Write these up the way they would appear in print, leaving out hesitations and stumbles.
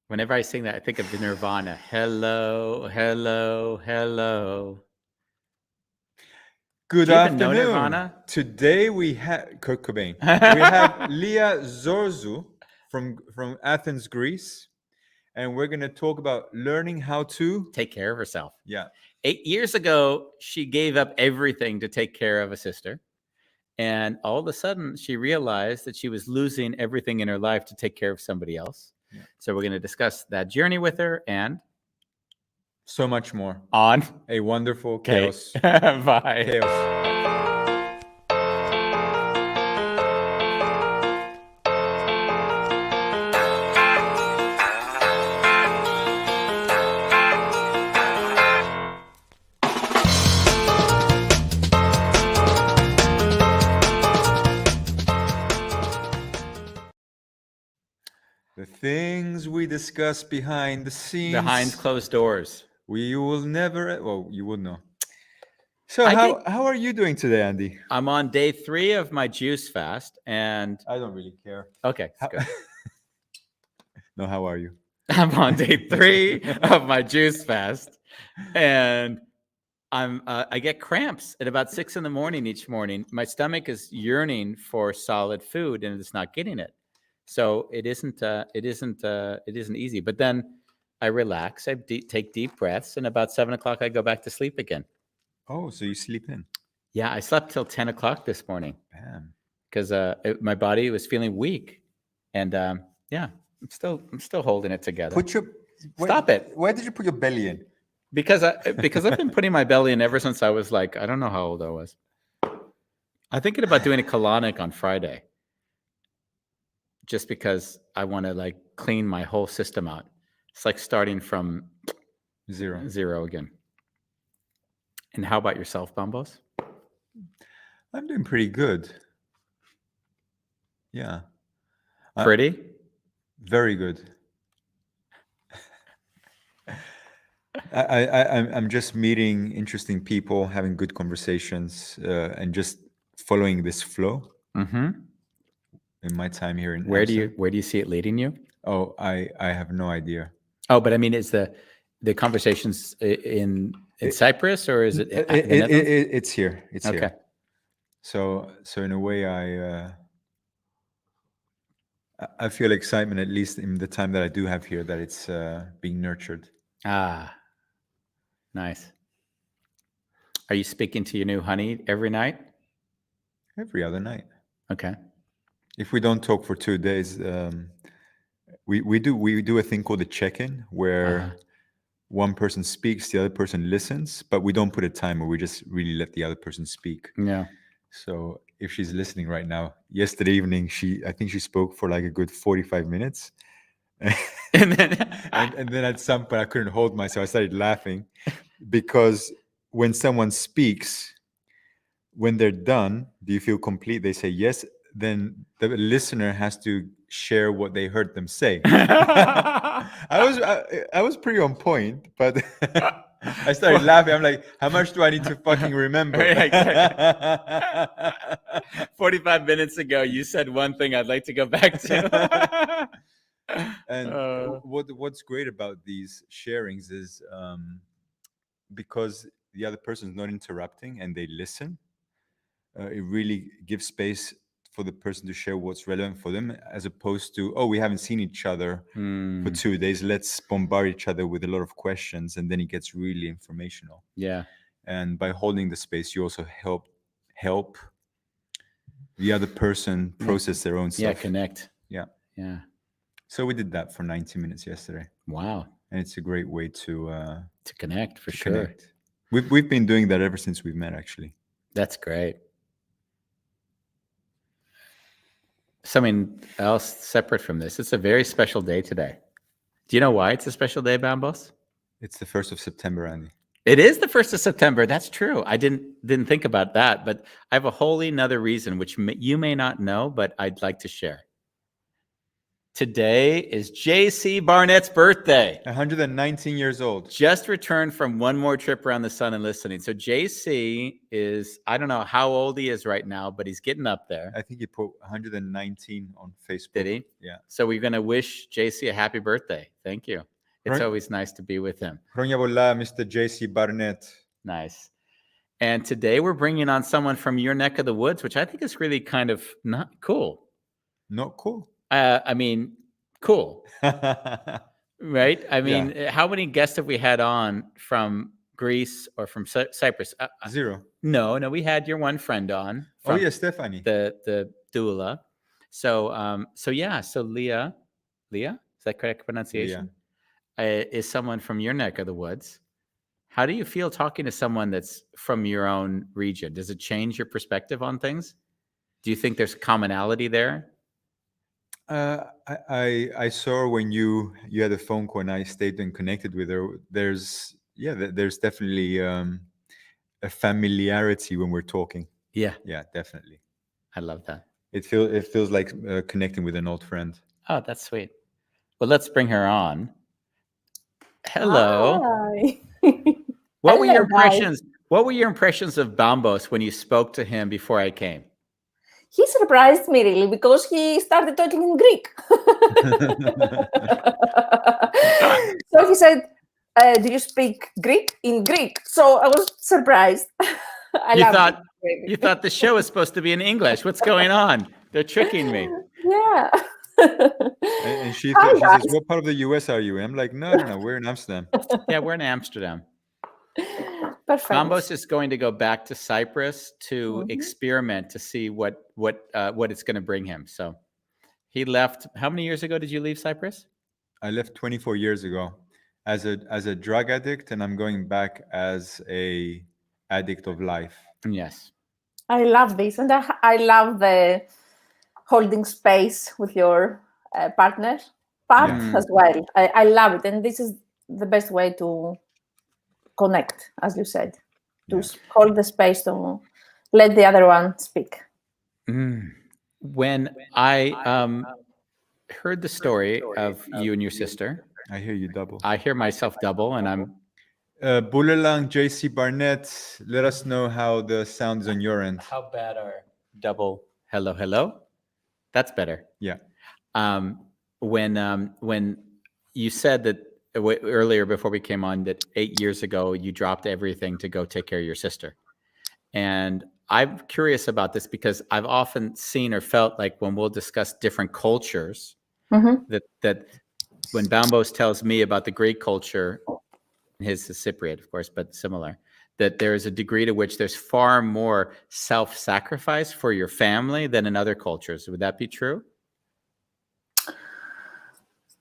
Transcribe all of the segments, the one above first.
Whenever I sing that, I think of the Nirvana. Hello, hello, hello. Good Do you even know afternoon. Nirvana? Today we have Kurt Cobain. We have Lia Zorzou from Athens, Greece, and we're going to talk about learning how to Take care of herself. Yeah. 8 years ago, she gave up everything to take care of a sister. And all of a sudden, she realized that she was losing everything in her life to take care of somebody else. Yeah. So we're going to discuss that journey with her and so much more on a wonderful Okay. chaos. Bye. Chaos. The things we discuss behind the scenes. Behind closed doors. We will never, well, you would know. So how are you doing today, Andy? I'm on day 3 of my juice fast, and I don't really care. Okay, good. No, how are you? I'm on day 3 of my juice fast, and I get cramps at about 6 in the morning each morning. My stomach is yearning for solid food, and it's not getting it. So it isn't easy. But then I relax. I take deep breaths, and about 7 o'clock I go back to sleep again. Oh, so you sleep in? Yeah, I slept till 10 o'clock this morning. Bam. Because my body was feeling weak, and yeah, I'm still holding it together. Stop it! Where did you put your belly in? Because I've been putting my belly in ever since I was like, I don't know how old I was. I'm thinking about doing a colonic on Friday, just because I want to like clean my whole system out. It's like starting from zero again. And how about yourself, Bambos? I'm doing pretty good. Yeah. Pretty? Very good. I'm just meeting interesting people, having good conversations, and just following this flow. Mm-hmm. In my time here in where do you see it leading you? Oh, I have no idea. Oh, but I mean, is the conversations in Cyprus, or is it? It's here. It's okay. Here. So in a way, I feel excitement, at least in the time that I do have here, that it's being nurtured. Ah, nice. Are you speaking to your new honey every night? Every other night. Okay. If we don't talk for 2 days, we do a thing called a check-in, where one person speaks, the other person listens, but we don't put a timer. We just really let the other person speak. Yeah. So if she's listening right now, yesterday evening, I think she spoke for like a good 45 minutes. and then at some point I couldn't hold myself. I started laughing because when someone speaks, when they're done, do you feel complete? They say yes. Then the listener has to share what they heard them say. I was pretty on point, but I started laughing. I'm like, how much do I need to fucking remember? 45 minutes ago, you said one thing I'd like to go back to. And what's great about these sharings is because the other person is not interrupting and they listen, it really gives space for the person to share what's relevant for them, as opposed to, oh, we haven't seen each other for 2 days, let's bombard each other with a lot of questions, and then it gets really informational. Yeah. And by holding the space, you also help the other person process their own stuff. Yeah, connect. Yeah. So we did that for 90 minutes yesterday. Wow. And it's a great way to connect, for sure. Connect. We've been doing that ever since we've met, actually. That's great. Something else separate from this. It's a very special day today. Do you know why it's a special day, Bambos? It's the 1st of September, Andy. It is the 1st of September. That's true. I didn't think about that, but I have a wholly another reason, which you may not know, but I'd like to share. Today is JC Barnett's birthday. 119 years old. Just returned from one more trip around the sun and listening. So JC is, I don't know how old he is right now, but he's getting up there. I think he put 119 on Facebook. Did he? Yeah. So we're going to wish JC a happy birthday. Thank you. It's Right. always nice to be with him. Mr. JC Barnett. Nice. And today we're bringing on someone from your neck of the woods, which I think is really kind of not cool. Not cool. I mean, cool. Right? I mean, how many guests have we had on from Greece or from Cyprus? Zero. No, we had your one friend on. Oh yeah, Stephanie. The doula. So Lia, is that correct pronunciation? Is someone from your neck of the woods. How do you feel talking to someone that's from your own region? Does it change your perspective on things? Do you think there's commonality there? I saw when you had a phone call and I stayed and connected with her. There's definitely a familiarity when we're talking. Yeah, definitely. I love that. It feels like connecting with an old friend. Oh, that's sweet. Well, let's bring her on. Hello. Hi. What were your impressions? What were your impressions of Bambos when you spoke to him before I came? He surprised me really because he started talking in Greek. So he said, "Do you speak Greek?" In Greek. So I was surprised. You thought the show was supposed to be in English. What's going on? They're tricking me. Yeah. And she says, "What part of the US are you in?" I'm like, no, we're in Amsterdam. Yeah, we're in Amsterdam. Perfect. Bambos is going to go back to Cyprus to experiment to see what it's going to bring him. So he left. How many years ago did you leave Cyprus? I left 24 years ago as a drug addict, and I'm going back as a addict of life. Yes. I love this, and I love the holding space with your partner part as well. I love it, and this is the best way to connect, as you said, to hold the space to let the other one speak. When I heard the story of you and your sister, I hear you double. I hear myself double, and I'm Bulalang JC Barnett. Let us know how the sound is on your end. How bad are double hello? That's better. Yeah. When you said that earlier before we came on that 8 years ago you dropped everything to go take care of your sister, and I'm curious about this because I've often seen or felt like when we'll discuss different cultures, that when Bambos tells me about the Greek culture, his is Cypriot, of course, but similar, that there is a degree to which there's far more self-sacrifice for your family than in other cultures. Would that be true?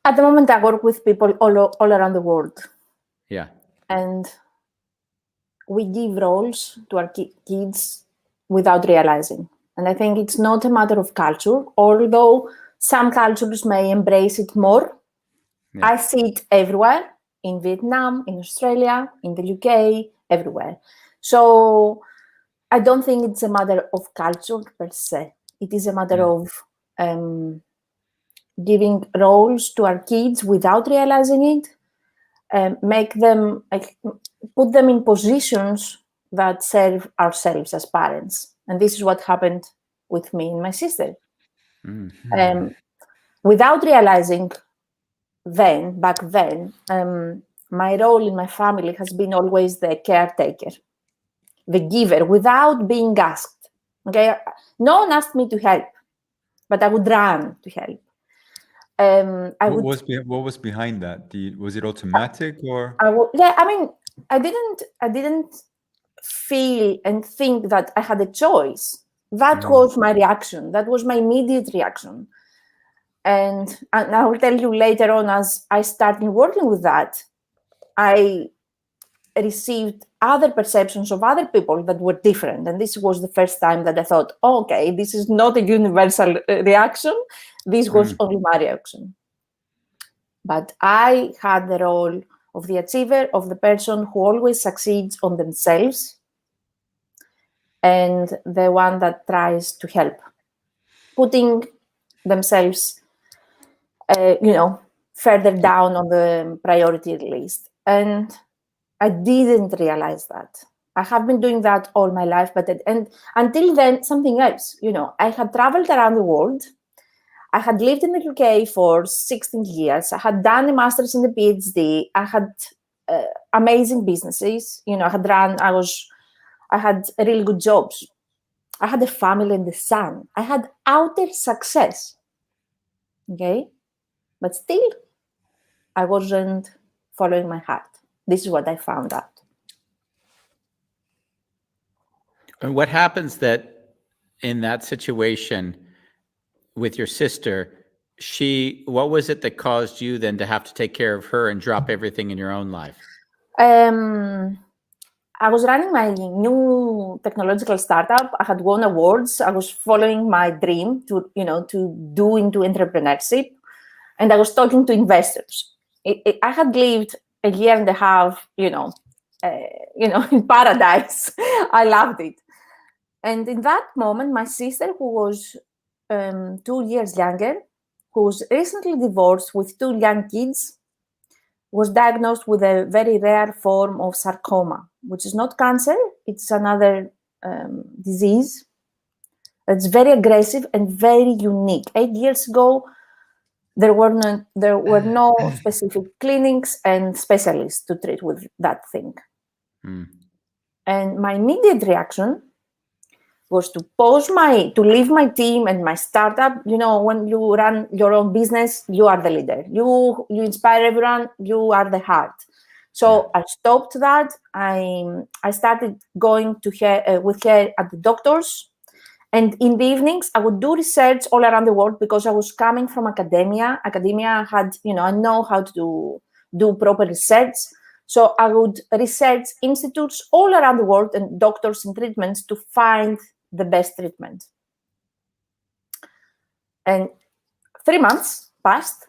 At the moment, I work with people all around the world. Yeah. And we give roles to our kids without realizing. And I think it's not a matter of culture, although some cultures may embrace it more. Yeah. I see it everywhere, in Vietnam, in Australia, in the UK, everywhere. So I don't think it's a matter of culture per se. It is a matter of giving roles to our kids without realizing it, put them in positions that serve ourselves as parents. And this is what happened with me and my sister. Without realizing back then, my role in my family has been always the caretaker, the giver, without being asked. Okay, no one asked me to help, but I would run to help. What was behind that? Was it automatic or? I didn't feel and think that I had a choice. That was my reaction. That was my immediate reaction. And I will tell you later on, as I started working with that, I received other perceptions of other people that were different. And this was the first time that I thought, okay, this is not a universal reaction. This was only my reaction. But I had the role of the achiever, of the person who always succeeds on themselves, and the one that tries to help, putting themselves further down on the priority list. And I didn't realize that. I have been doing that all my life, but until then, something else. I had traveled around the world. I had lived in the UK for 16 years. I had done a master's in the PhD. I had amazing businesses. I had really good jobs. I had a family and a son. I had outer success. Okay? But still, I wasn't following my heart. This is what I found out. And what happens that in that situation with your sister, what was it that caused you then to have to take care of her and drop everything in your own life? I was running my new technological startup. I had won awards. I was following my dream to do into entrepreneurship. And I was talking to investors. I had lived a year and a half, in paradise. I loved it. And in that moment, my sister, who was 2 years younger, who was recently divorced with 2 young kids, was diagnosed with a very rare form of sarcoma, which is not cancer. It's another disease. It's very aggressive and very unique. 8 years ago, there were no specific clinics and specialists to treat with that thing. And my immediate reaction was to leave my team and my startup. When you run your own business, you are the leader. You inspire everyone. You are the heart. So I stopped that. I started going with her at the doctors. And in the evenings, I would do research all around the world because I was coming from academia. Academia had, I know how to do proper research. So I would research institutes all around the world and doctors and treatments to find the best treatment. And 3 months passed.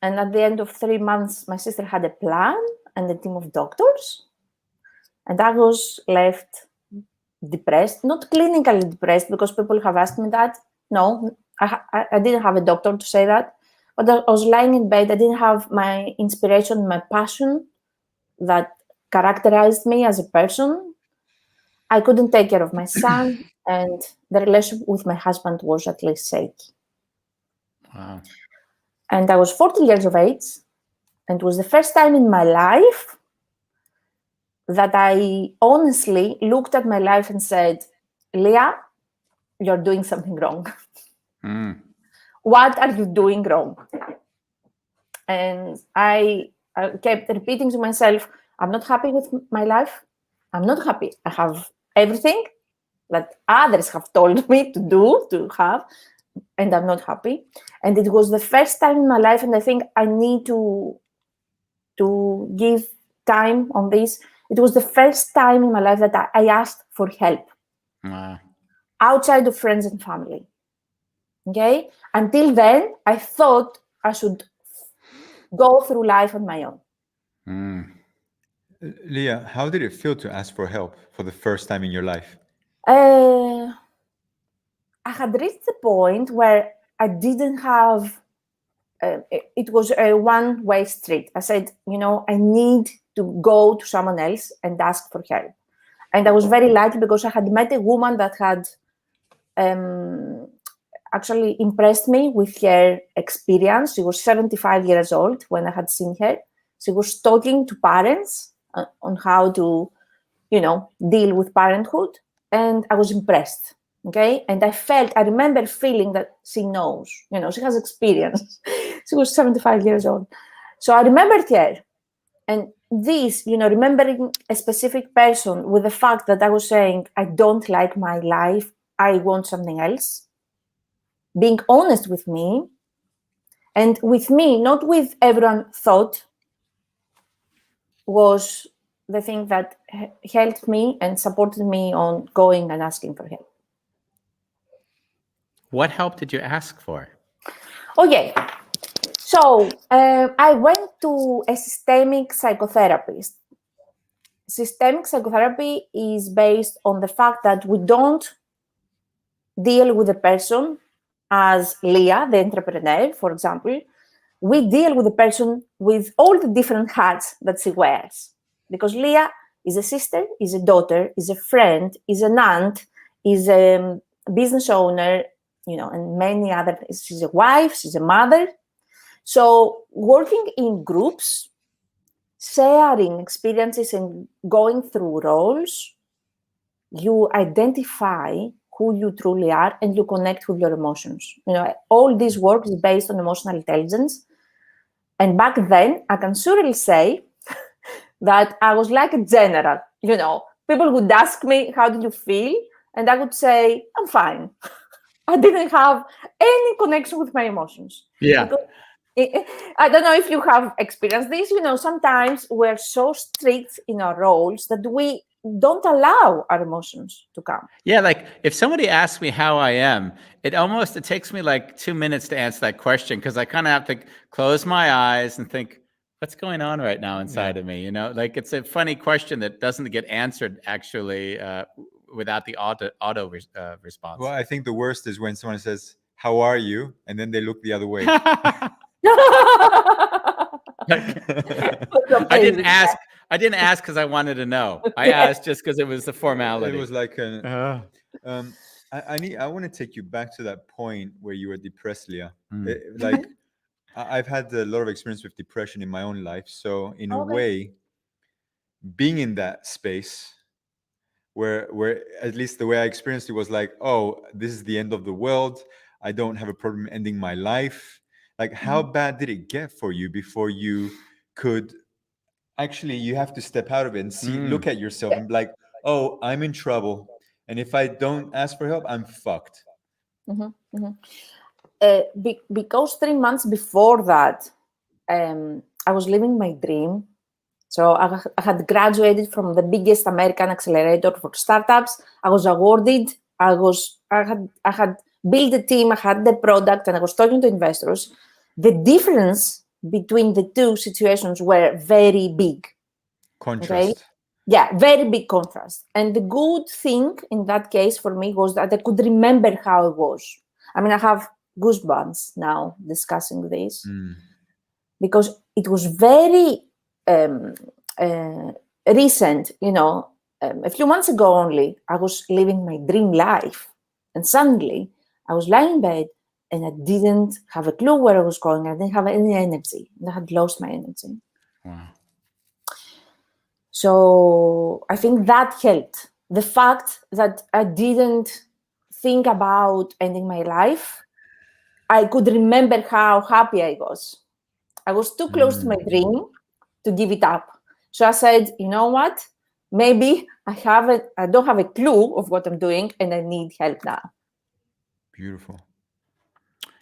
And at the end of 3 months, my sister had a plan and a team of doctors. And I was left depressed, not clinically depressed, because people have asked me that. No, I didn't have a doctor to say that. But I was lying in bed. I didn't have my inspiration, my passion that characterized me as a person. I couldn't take care of my son, and the relationship with my husband was at least shaky. Wow. And I was 40 years of age, and it was the first time in my life that I honestly looked at my life and said, Lia, you're doing something wrong. What are you doing wrong? And I kept repeating to myself, I'm not happy with my life. I'm not happy. I have everything that others have told me to have, and I'm not happy. And it was the first time in my life, and I think I need to give time on this. It was the first time in my life that I asked for help. Wow. Outside of friends and family. Okay? Until then, I thought I should go through life on my own. Lia, how did it feel to ask for help for the first time in your life? I had reached the point where I didn't have, it was a one-way street. I said, I need to go to someone else and ask for help. And I was very lucky because I had met a woman that had actually impressed me with her experience. She was 75 years old when I had seen her. She was talking to parents on how to, deal with parenthood. And I was impressed. Okay. And I remember feeling that she knows, she has experience. She was 75 years old. So I remembered her. And this, remembering a specific person with the fact that I was saying, I don't like my life, I want something else. Being honest with me, and with me, not with everyone thought, was the thing that helped me and supported me on going and asking for help. What help did you ask for? Okay. So I went to a systemic psychotherapist. Systemic psychotherapy is based on the fact that we don't deal with the person as Lia, the entrepreneur, for example, we deal with the person with all the different hats that she wears. Because Lia is a sister, is a daughter, is a friend, is an aunt, is a business owner, and many other. She's a wife, she's a mother. So working in groups, sharing experiences and going through roles, you identify who you truly are and you connect with your emotions. All this work is based on emotional intelligence. And back then, I can surely say that I was like a general. People would ask me, how did you feel? And I would say, I'm fine. I didn't have any connection with my emotions. Yeah. Because I don't know if you have experienced this. Sometimes we're so strict in our roles that we don't allow our emotions to come. Yeah, like if somebody asks me how I am, it takes me like 2 minutes to answer that question, because I kind of have to close my eyes and think, what's going on right now inside of me? Like it's a funny question that doesn't get answered actually without the auto response. Well, I think the worst is when someone says, "How are you?" and then they look the other way. I didn't ask because I wanted to know. I asked just because it was the formality. It was like I want to take you back to that point where you were depressed, Lia. Like I've had a lot of experience with depression in my own life. So in a way, being in that space where at least the way I experienced it was like, oh, this is the end of the world. I don't have a problem ending my life. Like, how bad did it get for you before you could actually, you have to step out of it and see, look at yourself and be like, oh, I'm in trouble. And if I don't ask for help, I'm fucked. Because 3 months before that, I was living my dream. So I had graduated from the biggest American accelerator for startups. I was awarded. I had built a team. I had the product, and I was talking to investors. The difference between the two situations were very big. Contrast. Okay? Yeah, very big contrast. And the good thing in that case for me was that I could remember how it was. I mean, I have goosebumps now discussing this because it was very recent. A few months ago only, I was living my dream life, and suddenly I was lying in bed and I didn't have a clue where I was going. I didn't have any energy, and I had lost my energy. Wow. So I think that helped. The fact that I didn't think about ending my life, I could remember how happy I was. I was too close to my dream to give it up. So I said, you know what? Maybe I don't have a clue of what I'm doing and I need help now. Beautiful.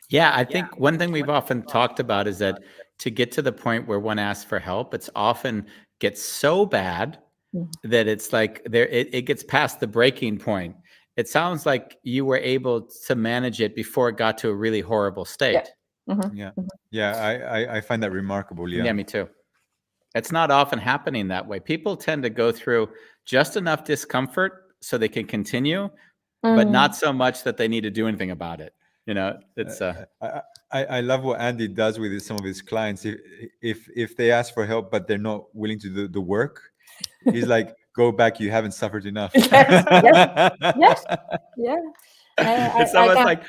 Yeah, I think one thing we've often talked about is that to get to the point where one asks for help, it's often gets so bad that it's like it gets past the breaking point. It sounds like you were able to manage it before it got to a really horrible state. I find that remarkable, Lia. Yeah, me too. It's not often happening that way. People tend to go through just enough discomfort so they can continue, but not so much that they need to do anything about it. It's I love what Andy does with some of his clients. If they ask for help but they're not willing to do the work, he's like, go back, you haven't suffered enough. Yes. Yeah. It's almost like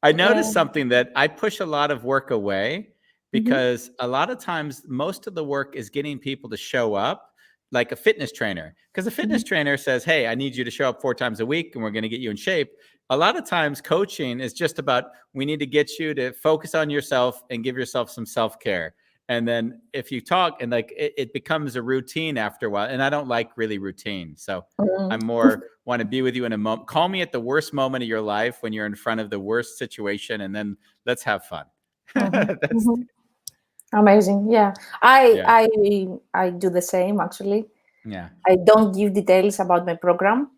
I noticed something that I push a lot of work away because a lot of times most of the work is getting people to show up like a fitness trainer. Because a fitness trainer says, hey, I need you to show up 4 times a week and we're going to get you in shape. A lot of times coaching is just about, we need to get you to focus on yourself and give yourself some self-care. And then if you talk and like it becomes a routine after a while, and I don't like really routine. So I'm more want to be with you in a moment. Call me at the worst moment of your life when you're in front of the worst situation, and then let's have fun. Amazing. Yeah. I do the same actually. Yeah. I don't give details about my program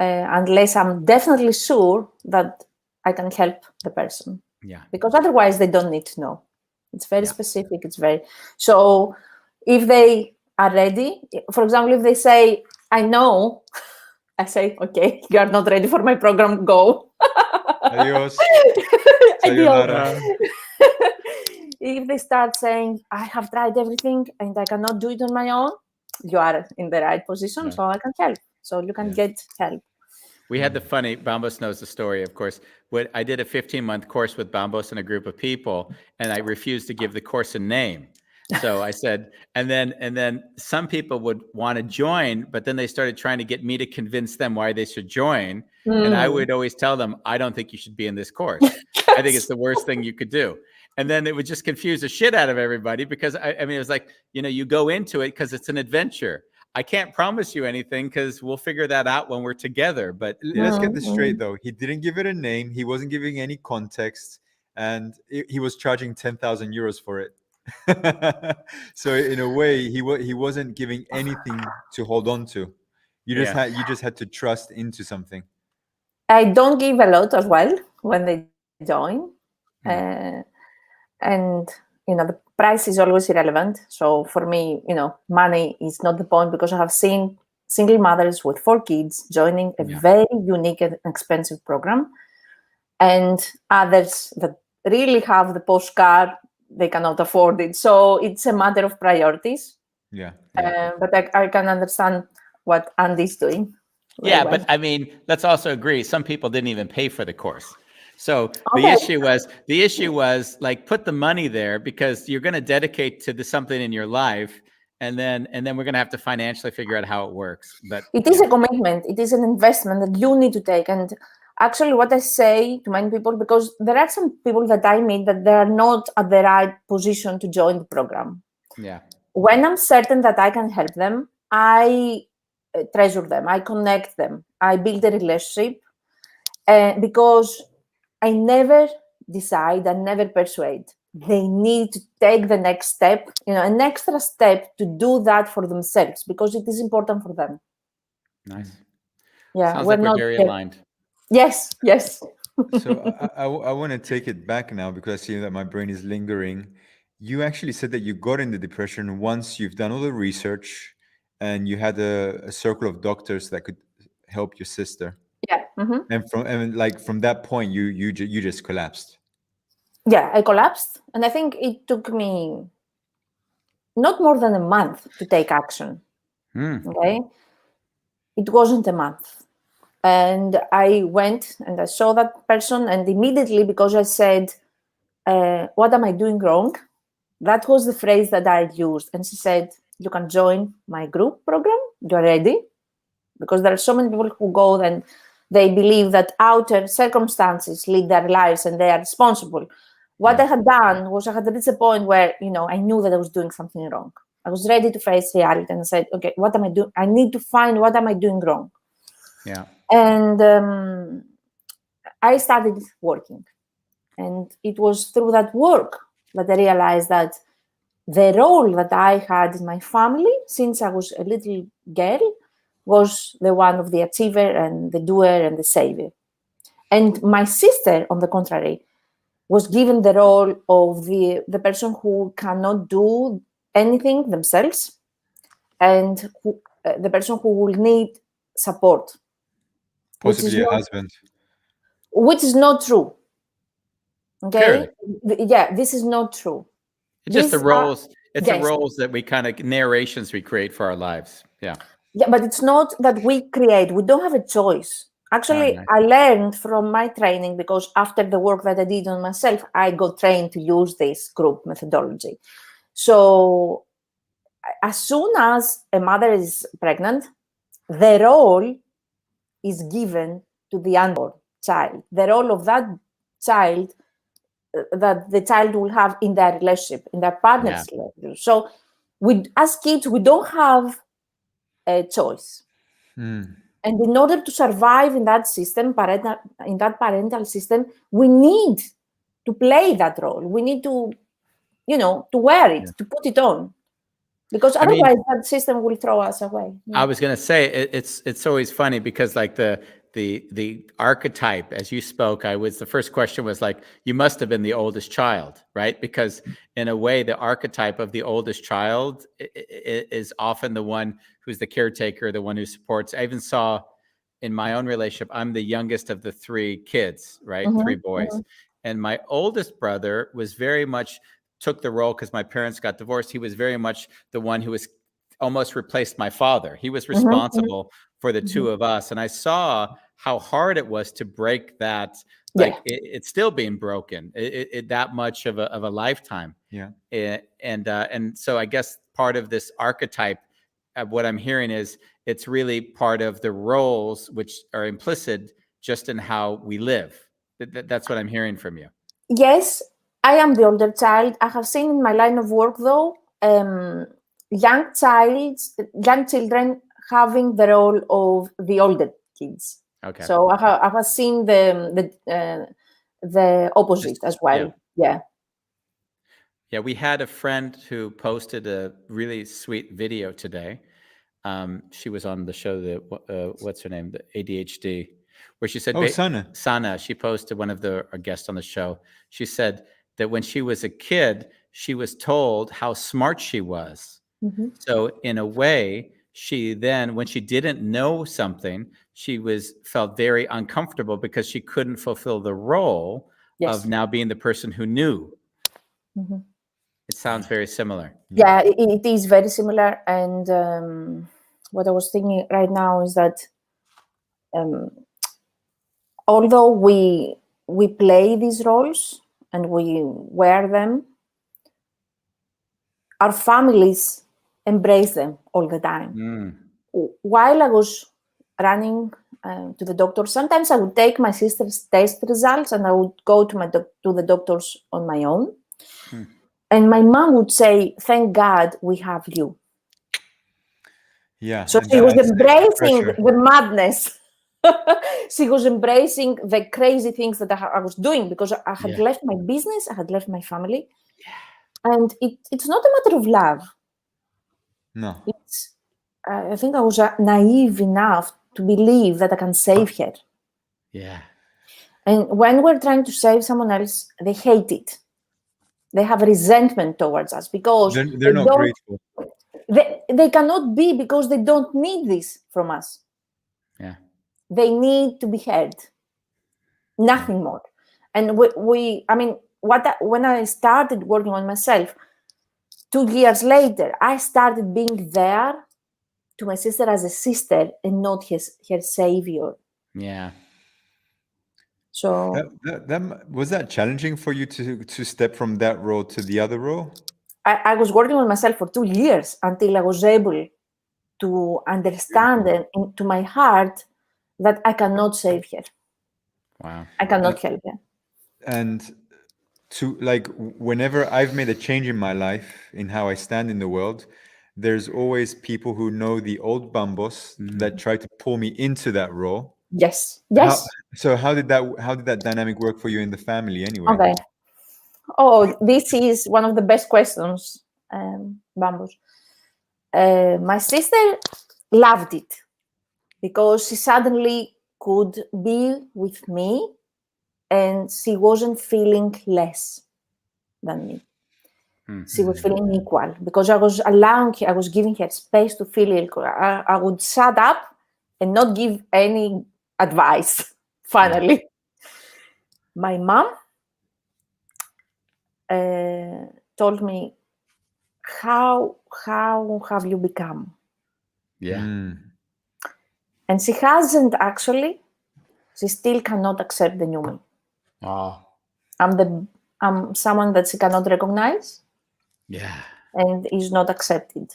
unless I'm definitely sure that I can help the person. Yeah. Because otherwise they don't need to know. It's very specific. So if they are ready, for example, if they say, I know, I say, okay, you are not ready for my program, go. Adios. Adios. if they start saying, I have tried everything and I cannot do it on my own, you are in the right position, so I can help. So you can get help. We had the funny, Bambos knows the story, of course. I did a 15-month course with Bambos and a group of people, and I refused to give the course a name. So I said, and then some people would want to join, but then they started trying to get me to convince them why they should join. And I would always tell them, I don't think you should be in this course. I think it's the worst thing you could do. And then it would just confuse the shit out of everybody, because I mean, it was like, you go into it because it's an adventure. I can't promise you anything because we'll figure that out when we're together. But let's get this straight, though. He didn't give it a name. He wasn't giving any context, and he was charging 10,000 euros for it. So in a way, he wasn't giving anything to hold on to. You just had to trust into something. I don't give a lot as well when they join, and the price is always irrelevant. So for me, money is not the point, because I have seen single mothers with 4 kids joining a very unique and expensive program, and others that really have the postcard, they cannot afford it. So it's a matter of priorities. But I can understand what Andy's doing. But I mean, let's also agree, some people didn't even pay for the course. So the issue was like, put the money there, because you're going to dedicate to something in your life, and then we're going to have to financially figure out how it works. But it is a commitment. It is an investment that you need to take. And actually, what I say to many people, because there are some people that I meet that they are not at the right position to join the program. When I'm certain that I can help them, I treasure them, I connect them, I build a relationship, because I never decide, I never persuade. They need to take the next step, an extra step to do that for themselves, because it is important for them. Nice. Yeah, sounds like we're very aligned. Yes. So I want to take it back now, because I see that my brain is lingering. You actually said that you got into depression once you've done all the research and you had a circle of doctors that could help your sister. Yeah. And from that point, you just collapsed. Yeah, I collapsed, and I think it took me not more than a month to take action. Okay, it wasn't a month, and I went and I saw that person, and immediately, because I said, "What am I doing wrong?" That was the phrase that I used, and she said, "You can join my group program. You're ready." Because there are so many people who go and they believe that outer circumstances lead their lives and they are responsible. What I had done was I had reached a point where, I knew that I was doing something wrong. I was ready to face reality, and I said, okay, what am I doing? I need to find what am I doing wrong. Yeah. And I started working. And it was through that work that I realized that the role that I had in my family since I was a little girl was the one of the achiever and the doer and the savior. And my sister, on the contrary, was given the role of the person who cannot do anything themselves, and the person who will need support. Possibly a husband. Which is not true. Okay? Clearly. Yeah, this is not true. It's just the roles. It's the roles that we narrations we create for our lives. Yeah. Yeah, but it's not that we create. We don't have a choice. Actually, I learned from my training, because after the work that I did on myself, I got trained to use this group methodology. So as soon as a mother is pregnant, the role is given to the unborn child. The role of that child that the child will have in their relationship, in their partner's relationship. So as kids, we don't have a choice. And in order to survive in that system, parental system, we need to play that role. We need to, to wear it, to put it on, because otherwise that system will throw us away. I was going to say, it's always funny, because like the archetype, as you spoke, the first question was like, you must have been the oldest child, right? Because in a way, the archetype of the oldest child is often the one who's the caretaker, the one who supports. I even saw in my own relationship, I'm the youngest of the 3 kids, right? 3 boys. And my oldest brother was very much took the role because my parents got divorced. He was very much the one who was almost replaced my father. He was responsible for the two of us. And I saw how hard it was to break that. Like it's still being broken. It that much of a lifetime. Yeah. And so I guess part of this archetype, what I'm hearing is it's really part of the roles which are implicit just in how we live. That's what I'm hearing from you. Yes, I am the older child. I have seen in my line of work, though, young children having the role of the older kids. Okay. So I have seen the opposite as well. Yeah. Yeah, we had a friend who posted a really sweet video today. She was on the show, what's her name, the ADHD, where she said, Sana. She posted, one of our guests on the show. She said that when she was a kid, she was told how smart she was. So in a way, she then, when she didn't know something, she felt very uncomfortable because she couldn't fulfill the role of now being the person who knew. It sounds very similar. Yeah, it is very similar. And what I was thinking right now is that although we play these roles and we wear them, our families embrace them all the time. While I was running to the doctor, sometimes I would take my sister's test results and I would go to the doctors on my own. And my mom would say, "Thank God we have you." Yeah. So she was embracing the madness. She was embracing the crazy things that I was doing because I had left my business, I had left my family. And it's not a matter of love. No. I think I was naive enough to believe that I can save her. Yeah. And when we're trying to save someone else, they hate it. They have resentment towards us because they're not grateful. They cannot be, because they don't need this from us. Yeah. They need to be heard. Nothing more. And when I started working on myself, 2 years later, I started being there to my sister as a sister and not her savior. Yeah. So was that challenging for you to step from that role to the other role? I was working on myself for 2 years until I was able to understand into my heart that I cannot save her. Wow. I cannot help her. And whenever I've made a change in my life, in how I stand in the world, there's always people who know the old bambos that try to pull me into that role. Yes. How did that dynamic work for you in the family anyway? Okay. Oh, this is one of the best questions, Bambus. My sister loved it because she suddenly could be with me and she wasn't feeling less than me. She was feeling equal because I was giving her space to feel equal. I would shut up and not give any advice, finally. My mom told me, how have you become? Yeah. And she hasn't actually. She still cannot accept the new me. Oh. I'm someone that she cannot recognize. Yeah. And is not accepted.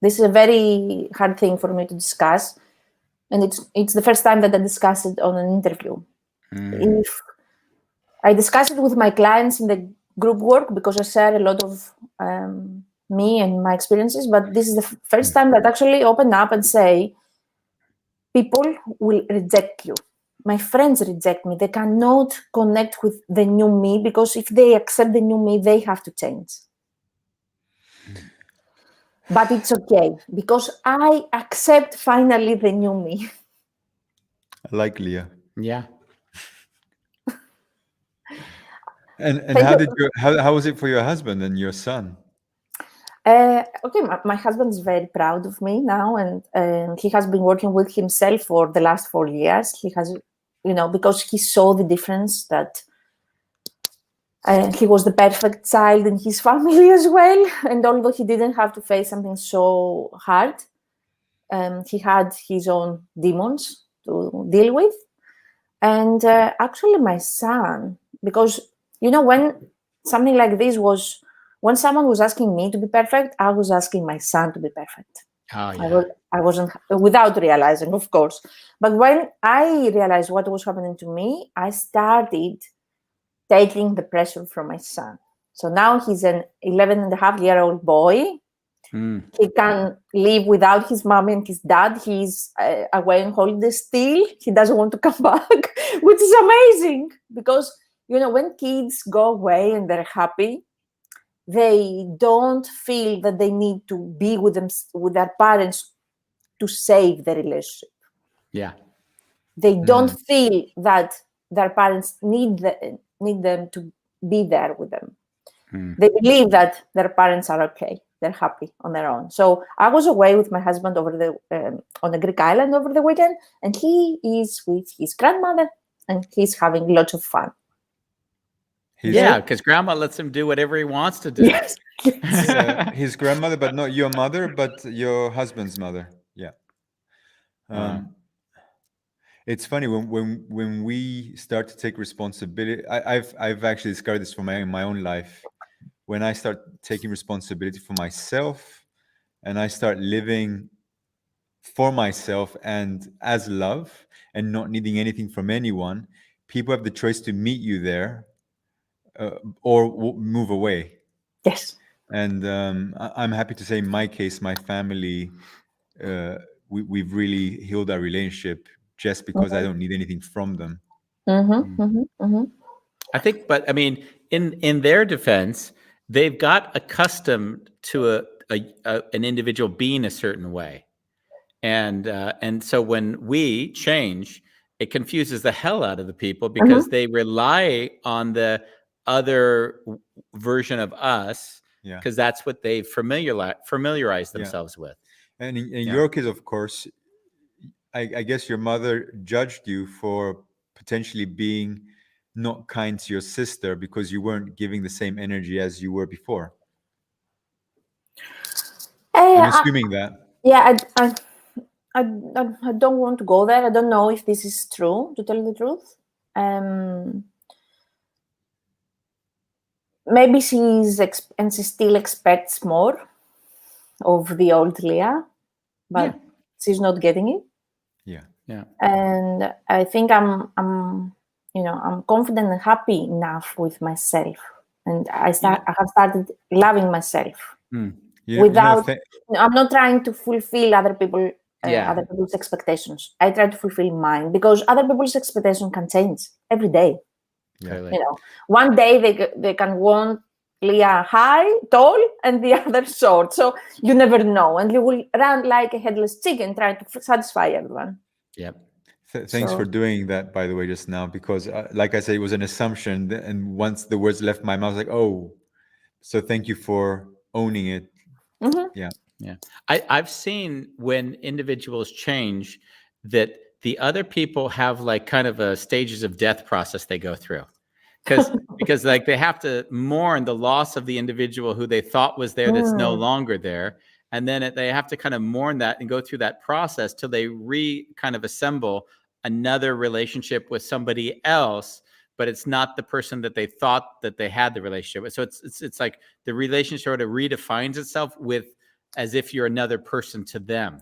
This is a very hard thing for me to discuss. And it's the first time that I discuss it on an interview. If I discuss it with my clients in the group work, because I share a lot of me and my experiences, but this is the first time that I actually open up and say, people will reject you. My friends reject me. They cannot connect with the new me because if they accept the new me, they have to change. But it's okay because I accept finally the new me. I like Lia. Yeah. And how was it for your husband and your son? Okay, my husband is very proud of me now, and he has been working with himself for the last 4 years. He has, because he saw the difference that He was the perfect child in his family as well. And although he didn't have to face something so hard, he had his own demons to deal with. And actually, my son, because, when something like this was, when someone was asking me to be perfect, I was asking my son to be perfect. Oh, yeah. I wasn't, without realizing, of course. But when I realized what was happening to me, I started taking the pressure from my son. So now he's an 11-and-a-half-year-old boy. He can live without his mom and his dad. He's away on holiday still. He doesn't want to come back, which is amazing because, when kids go away and they're happy, they don't feel that they need to be with their parents to save the relationship. Yeah. They don't feel that their parents need them to be there with them. They believe that their parents are okay. They're happy on their own. So I was away with my husband on a Greek island over the weekend, and he is with his grandmother, and he's having lots of fun. Because grandma lets him do whatever he wants to do. Yes. His grandmother, but not your mother, but your husband's mother. Yeah. It's funny when we start to take responsibility. I've actually discovered this for my own life. When I start taking responsibility for myself, and I start living for myself and as love, and not needing anything from anyone, people have the choice to meet you there or move away. Yes. And I'm happy to say, in my case, my family, we've really healed our relationship just because I don't need anything from them. I think, but I mean, in their defense, they've got accustomed to an individual being a certain way, and so when we change, it confuses the hell out of the people because they rely on the other version of us because that's what they've familiarized themselves with. And in your case, of course, I guess your mother judged you for potentially being not kind to your sister because you weren't giving the same energy as you were before. I'm assuming that. Yeah, I don't want to go there. I don't know if this is true, to tell the truth. Maybe she still expects more of the old Lia, but she's not getting it. Yeah. And I think I'm confident and happy enough with myself, and I have started loving myself without. I'm not trying to fulfill other people's expectations. I try to fulfill mine because other people's expectations can change every day. One day they can want Lia high, tall, and the other short. So you never know, and you will run like a headless chicken trying to satisfy everyone. Yep. Thanks for doing that, by the way, just now, because like I said, it was an assumption, and once the words left my mouth, I was like, oh, so thank you for owning it. Yeah. I've seen when individuals change that the other people have like kind of a stages of death process they go through. Because like they have to mourn the loss of the individual who they thought was there that's no longer there. And then they have to kind of mourn that and go through that process till they kind of assemble another relationship with somebody else, but it's not the person that they thought that they had the relationship with. So it's like the relationship sort of redefines itself with as if you're another person to them.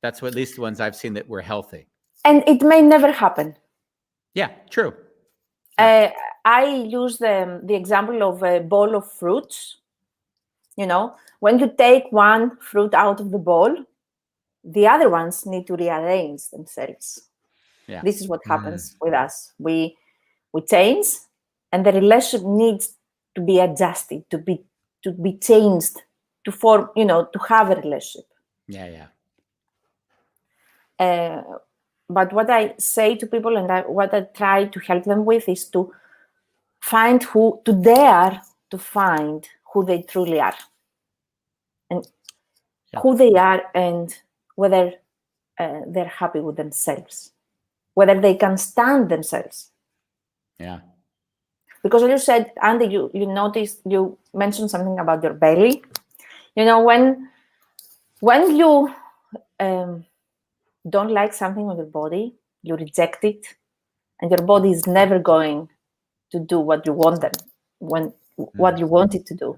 That's what at least the ones I've seen that were healthy. And it may never happen. Yeah, true. I use the example of a bowl of fruits. When you take one fruit out of the bowl, the other ones need to rearrange themselves. Yeah. This is what happens with us. We change, and the relationship needs to be adjusted, to be changed, to form, to have a relationship. Yeah. But what I say to people and what I try to help them with is to dare to find who they truly are and who they are, and whether they're happy with themselves, whether they can stand themselves. Yeah. Because you said, Andy, you noticed, you mentioned something about your belly. When you don't like something on your body, you reject it, and your body is never going to do what you want what you want it to do.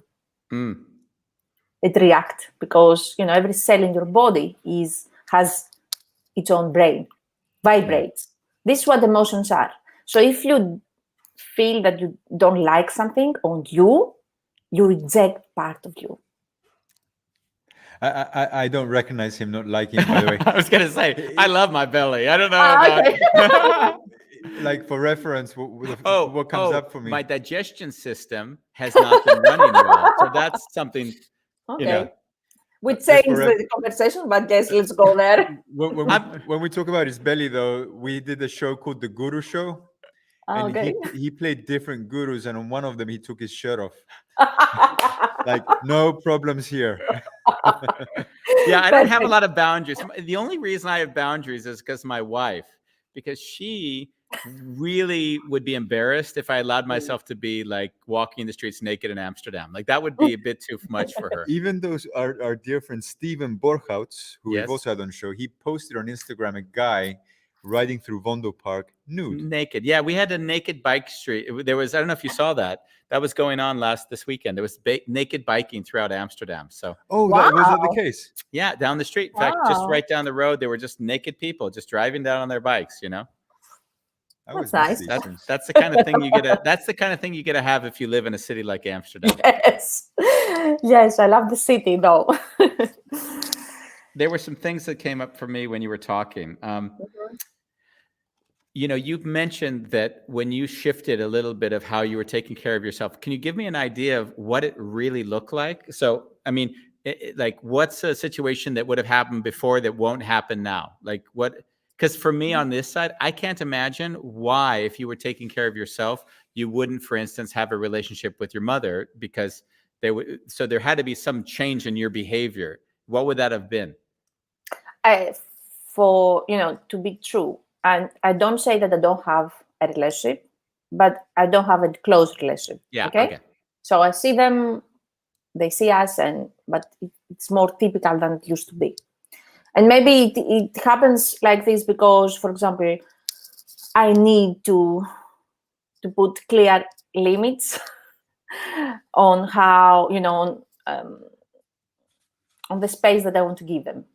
It reacts because every cell in your body has its own brain, vibrates. This is what emotions are. So if you feel that you don't like something on you reject part of you. I don't recognize him not liking, by the way. I was gonna say, I love my belly. I don't know about Okay. like for reference, what comes up for me? My digestion system has not been running well, so that's something. Okay. We Just changed for the conversation, but yes, let's go there. When we talk about his belly, though, we did a show called The Guru Show, and Okay. he played different gurus, and on one of them he took his shirt off. Like, no problems here. Yeah, I don't have a lot of boundaries. The only reason I have boundaries is because my wife, because she really would be embarrassed if I allowed myself to be like walking the streets naked in Amsterdam. Like that would be a bit too much for her. Even those our dear friend Steven Borchouts, who Yes. we've also had on the show, he posted on Instagram a guy riding through Vondo Park nude. Naked. Yeah, we had a naked bike street. There was, I don't know if you saw that. That was going on this weekend. There was naked biking throughout Amsterdam. So was that the case? yeah, down the street. In fact, just right down the road, there were just naked people just driving down on their bikes, That's nice. That's the kind of thing you get. That's the kind of thing you get to have if you live in a city like Amsterdam. Yes, I love the city though. There were some things that came up for me when you were talking. You've mentioned that when you shifted a little bit of how you were taking care of yourself, can you give me an idea of what it really looked like? So, I mean, like what's a situation that would have happened before that won't happen now? Like what? Because for me on this side, I can't imagine why, if you were taking care of yourself, you wouldn't, for instance, have a relationship with your mother, because so there had to be some change in your behavior. What would that have been? To be true, and I don't say that I don't have a relationship, but I don't have a close relationship. Yeah. Okay. So I see them, they see us, but it's more typical than it used to be. And maybe it happens like this because, for example, I need to put clear limits on how, on the space that I want to give them.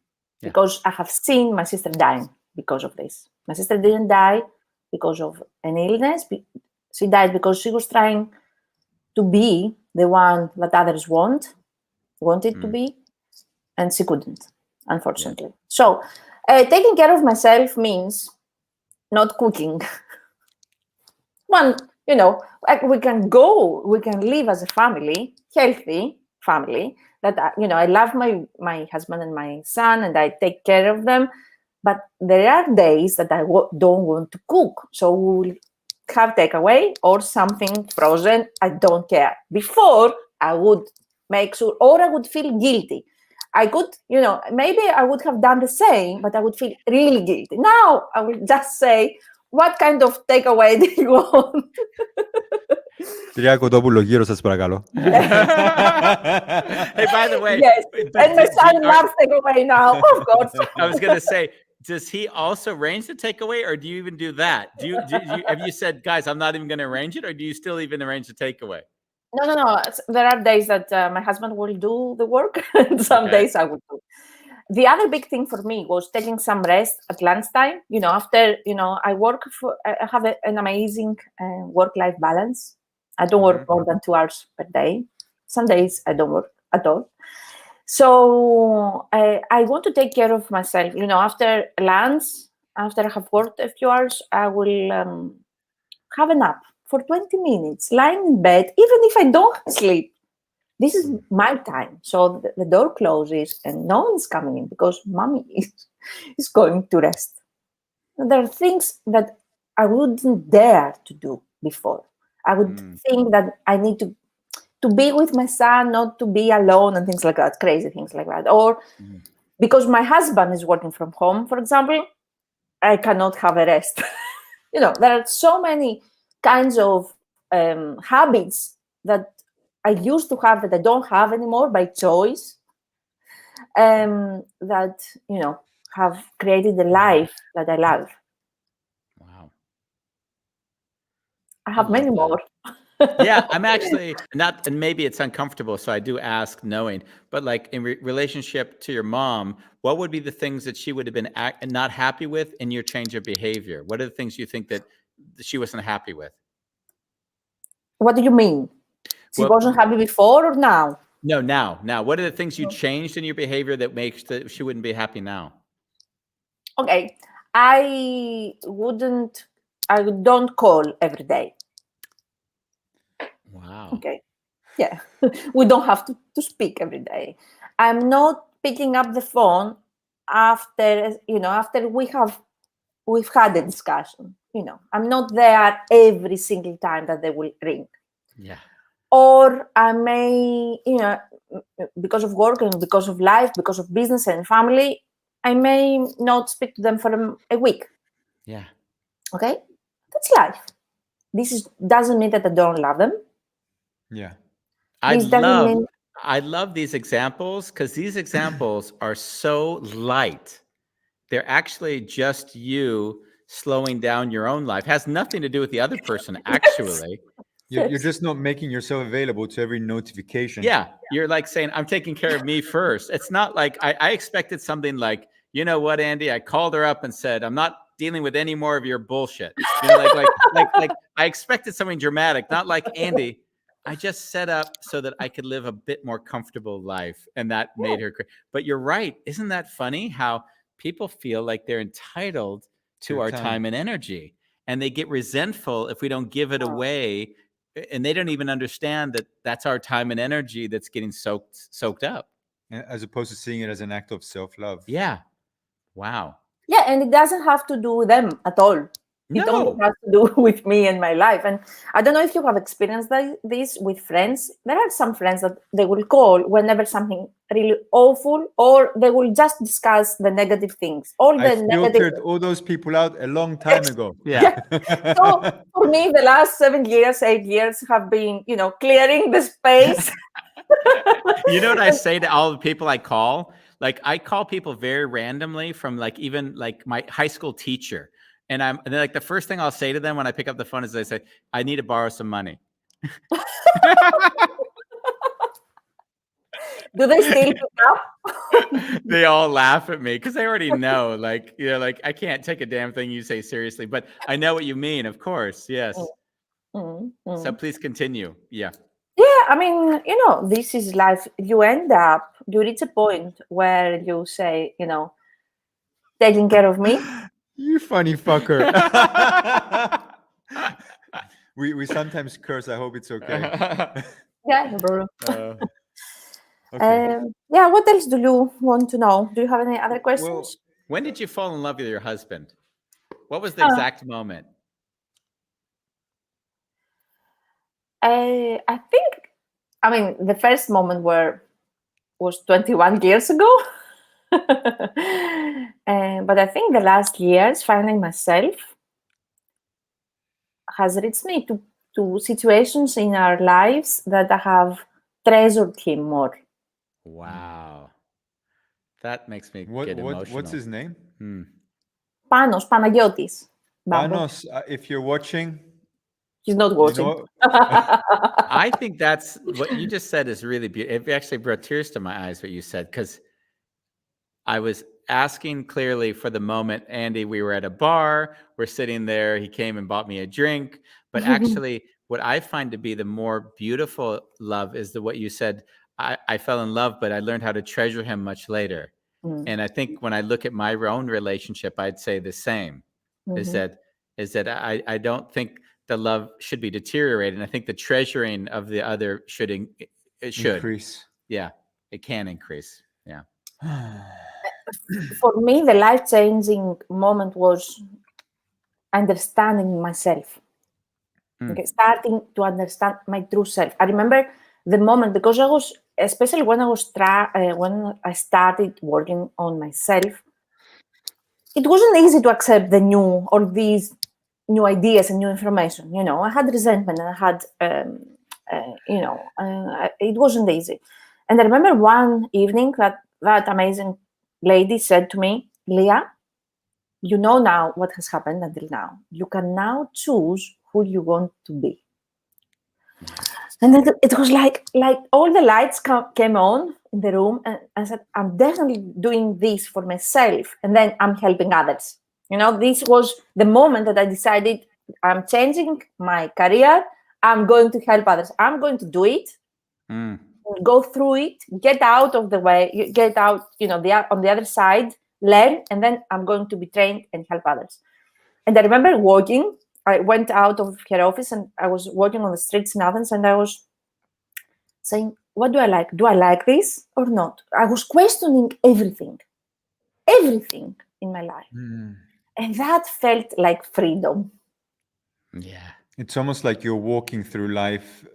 Yeah. Because I have seen my sister dying because of this. My sister didn't die because of an illness. She died because she was trying to be the one that others wanted to be, and she couldn't, unfortunately. Yeah. So taking care of myself means not cooking. One, we can live as a family, healthy family, that, I love my husband and my son, and I take care of them. But there are days that I don't want to cook. So we'll have takeaway or something frozen. I don't care. Before, I would make sure, or I would feel guilty. I could, maybe I would have done the same, but I would feel really guilty. Now, I will just say, what kind of takeaway do you want? Κυρία Κοντόπουλο, γύρω σας παρακαλώ. Hey, by the way. Yes, and my son loves takeaway now, of course. I was going to say, does he also arrange the takeaway, or do you even do that? Have you said, guys, I'm not even going to arrange it, or do you still even arrange the takeaway? No. There are days that my husband will do the work, and some days I will do. The other big thing for me was taking some rest at lunchtime. After, I have an amazing work-life balance. I don't work more than 2 hours per day. Some days I don't work at all. So I want to take care of myself. After lunch, after I have worked a few hours, I will have a nap for 20 minutes, lying in bed, even if I don't sleep. This is my time. So the door closes and no one's coming in because mommy is going to rest. There are things that I wouldn't dare to do before. I would think that I need to be with my son, not to be alone, and things like that, crazy things like that. Or because my husband is working from home, for example, I cannot have a rest. There are so many kinds of habits that I used to have that I don't have anymore by choice, that, have created the life that I love. Wow. I have many love more. Yeah, I'm actually not, and maybe it's uncomfortable, so I do ask knowing, but like in relationship to your mom, what would be the things that she would have been not happy with in your change of behavior? What are the things you think that she wasn't happy with? What do you mean? She Well, wasn't happy before or now? no, now. What are the things you changed in your behavior that makes that she wouldn't be happy now? Okay, I don't call every day. Wow. Okay, yeah, we don't have to speak every day. I'm not picking up the phone after we've had a discussion. I'm not there every single time that they will ring. Yeah. Or I may, because of work and because of life, because of business and family, I may not speak to them for a week. Yeah. Okay, that's life. This doesn't mean that I don't love them. Yeah. I love these examples, because these examples are so light. They're actually just you slowing down your own life. Has nothing to do with the other person, actually. You're just not making yourself available to every notification. Yeah, you're like saying, I'm taking care of me first. It's not like I expected something like, you know what, Andy? I called her up and said, I'm not dealing with any more of your bullshit. Like I expected something dramatic, not like, Andy, I just set up so that I could live a bit more comfortable life, and that made her. But you're right. Isn't that funny how people feel like they're entitled to our time and energy, and they get resentful if we don't give it away, and they don't even understand that that's our time and energy that's getting soaked up, as opposed to seeing it as an act of self-love. Yeah. Wow. Yeah, and it doesn't have to do with them at all. It only has to do with me and my life. And I don't know if you have experienced this with friends. There are some friends that they will call whenever something really awful, or they will just discuss the negative things. I filtered all those people out a long time ago. Yeah. So for me, the last 8 years have been, clearing the space. You know what I say to all the people I call? Like, I call people very randomly, from like even like my high school teacher. And then like the first thing I'll say to them when I pick up the phone is I say, I need to borrow some money. Do they still pick up? They all laugh at me because they already know, like, like I can't take a damn thing you say seriously, but I know what you mean, of course. Yes. So please continue. Yeah. Yeah, I mean, this is life. You reach a point where you say, taking care of me. You funny fucker. We sometimes curse. I hope it's okay. Yeah, no problem. Okay. Yeah, what else do you want to know? Do you have any other questions? Well, when did you fall in love with your husband? What was the exact moment? I think, the first moment was 21 years ago. But I think the last years, finding myself has reached me to situations in our lives that I have treasured him more. Wow. That makes me get emotional. What's his name? Panagiotis. Panos, if you're watching. He's not watching. I think that's what you just said is really beautiful. It actually brought tears to my eyes, what you said, because I was asking clearly for the moment, Andy, we were at a bar, we're sitting there, he came and bought me a drink. But actually, what I find to be the more beautiful love is what you said, I fell in love, but I learned how to treasure him much later. And I think when I look at my own relationship, I'd say the same, is that I don't think the love should be deteriorated. And I think the treasuring of the other should increase. Yeah, it can increase. Yeah. For me, the life-changing moment was understanding myself. Okay, starting to understand my true self. I remember the moment, because especially when when I started working on myself, it wasn't easy to accept all these new ideas and new information. I had resentment, and I had, it wasn't easy. And I remember one evening that amazing lady said to me, Lia, you know now what has happened until now. You can now choose who you want to be. And then it was like all the lights came on in the room, and I said, I'm definitely doing this for myself, and then I'm helping others. This was the moment that I decided I'm changing my career. I'm going to help others. I'm going to do it, go through it, get out of the way, get out, on the other side, learn, and then I'm going to be trained and help others. And I remember walking. I went out of her office and I was walking on the streets in Athens, and I was saying, what do I like? Do I like this or not? I was questioning everything in my life. And that felt like freedom. Yeah. It's almost like you're walking through life,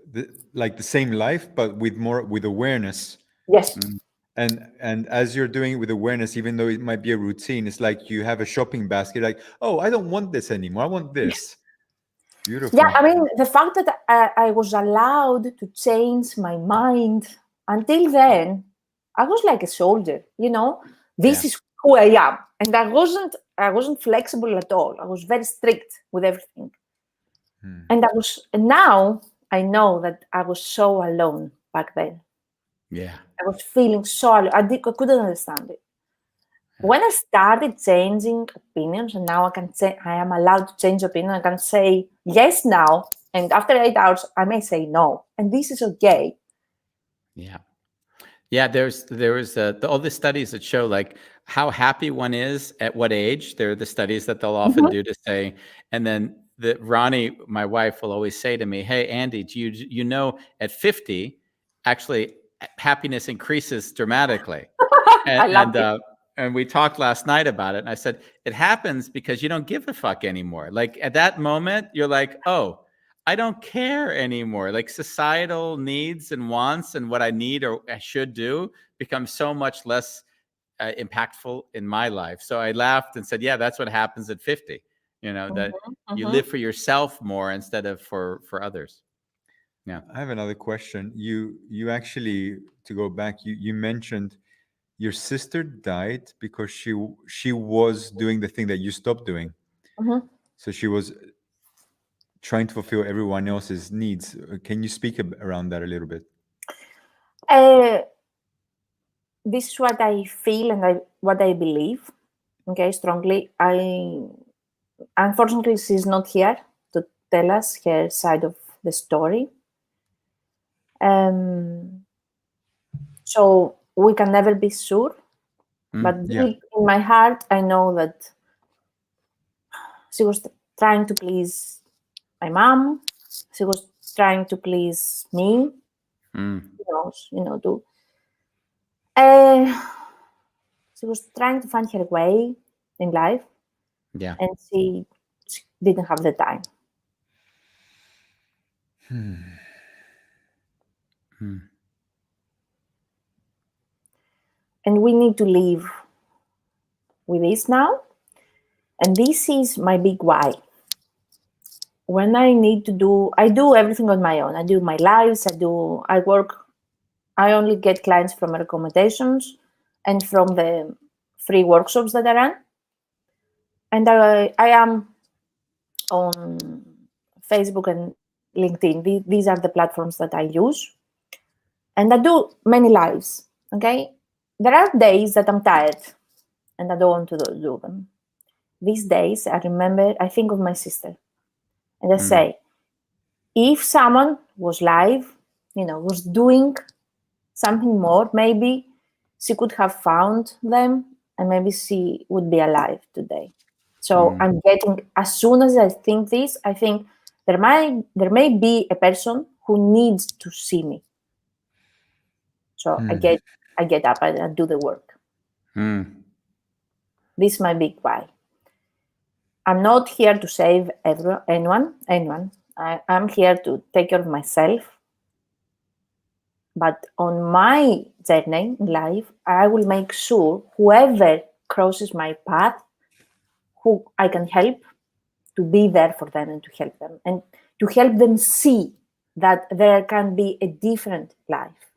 like the same life, but with awareness. Yes. And as you're doing it with awareness, even though it might be a routine, it's like you have a shopping basket, like, oh, I don't want this anymore. I want this. Beautiful. Yeah, I mean, the fact that I was allowed to change my mind, until then, I was like a soldier, this is who I am. And I wasn't flexible at all. I was very strict with everything. And now I know that I was so alone back then. Yeah. I was feeling so alone. I couldn't understand it. When I started changing opinions, and now I am allowed to change opinion, I can say yes now, and after 8 hours, I may say no, and this is okay. Yeah. Yeah, there was all the studies that show like how happy one is at what age. There are the studies that they'll often do to say, and then Ronnie, my wife, will always say to me, hey, Andy, do you know at 50, actually happiness increases dramatically. I love it. And we talked last night about it. And I said, it happens because you don't give a fuck anymore. Like at that moment, you're like, oh, I don't care anymore. Like societal needs and wants and what I need or I should do becomes so much less impactful in my life. So I laughed and said, yeah, that's what happens at 50, that you live for yourself more instead of for others. Yeah. I have another question. You actually, to go back, you mentioned your sister died because she was doing the thing that you stopped doing. So she was trying to fulfill everyone else's needs. Can you speak around that a little bit? This is what I feel and what I believe. Okay, strongly. Unfortunately, she's not here to tell us her side of the story. So we can never be sure. But deep in my heart, I know that she was trying to please my mom. She was trying to please me. She was trying to find her way in life. Yeah. And she didn't have the time. And we need to live with this now. And this is my big why. When I do everything on my own. I do my lives, I work, I only get clients from recommendations and from the free workshops that I run. And I am on Facebook and LinkedIn. These are the platforms that I use. And I do many lives, okay? There are days that I'm tired and I don't want to do them. These days, I think of my sister. And I say, if someone was live, was doing something more, maybe she could have found them and maybe she would be alive today. So I'm getting, as soon as I think this, I think there may be a person who needs to see me. So I get up and I do the work. This is my big why. I'm not here to save anyone. I'm here to take care of myself. But on my journey in life, I will make sure whoever crosses my path, who I can help to be there for them and to help them, and to help them see that there can be a different life,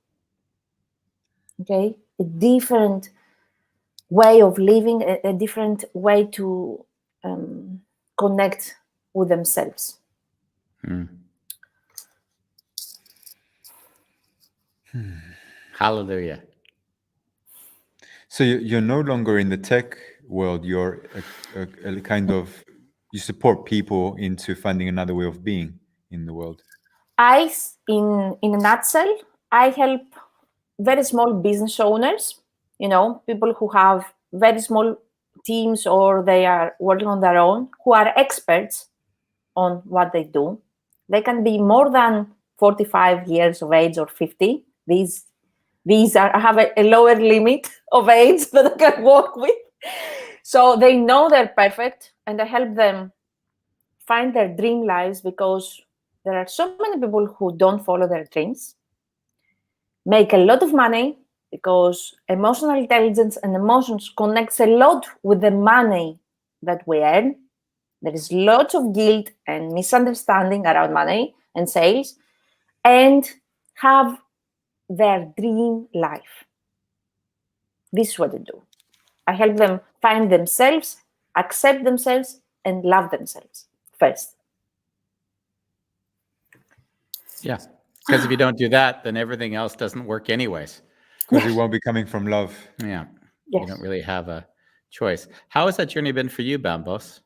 okay, a different way of living, a different way to connect with themselves. Hallelujah. So you're no longer in the tech world. You're a kind of, you support people into finding another way of being in the world. In a nutshell, I help very small business owners, people who have very small teams or they are working on their own, who are experts on what they do. They can be more than 45 years of age or 50. These have a lower limit of age that I can work with. So they know they're perfect, and I help them find their dream lives, because there are so many people who don't follow their dreams, make a lot of money, because emotional intelligence and emotions connects a lot with the money that we earn. There is lots of guilt and misunderstanding around money and sales, and have their dream life. This is what I do. I help them find themselves, accept themselves, and love themselves first. Yeah. Because if you don't do that, then everything else doesn't work anyways. Because it won't be coming from love. Yeah. Yes. You don't really have a choice. How has that journey been for you, Bambos?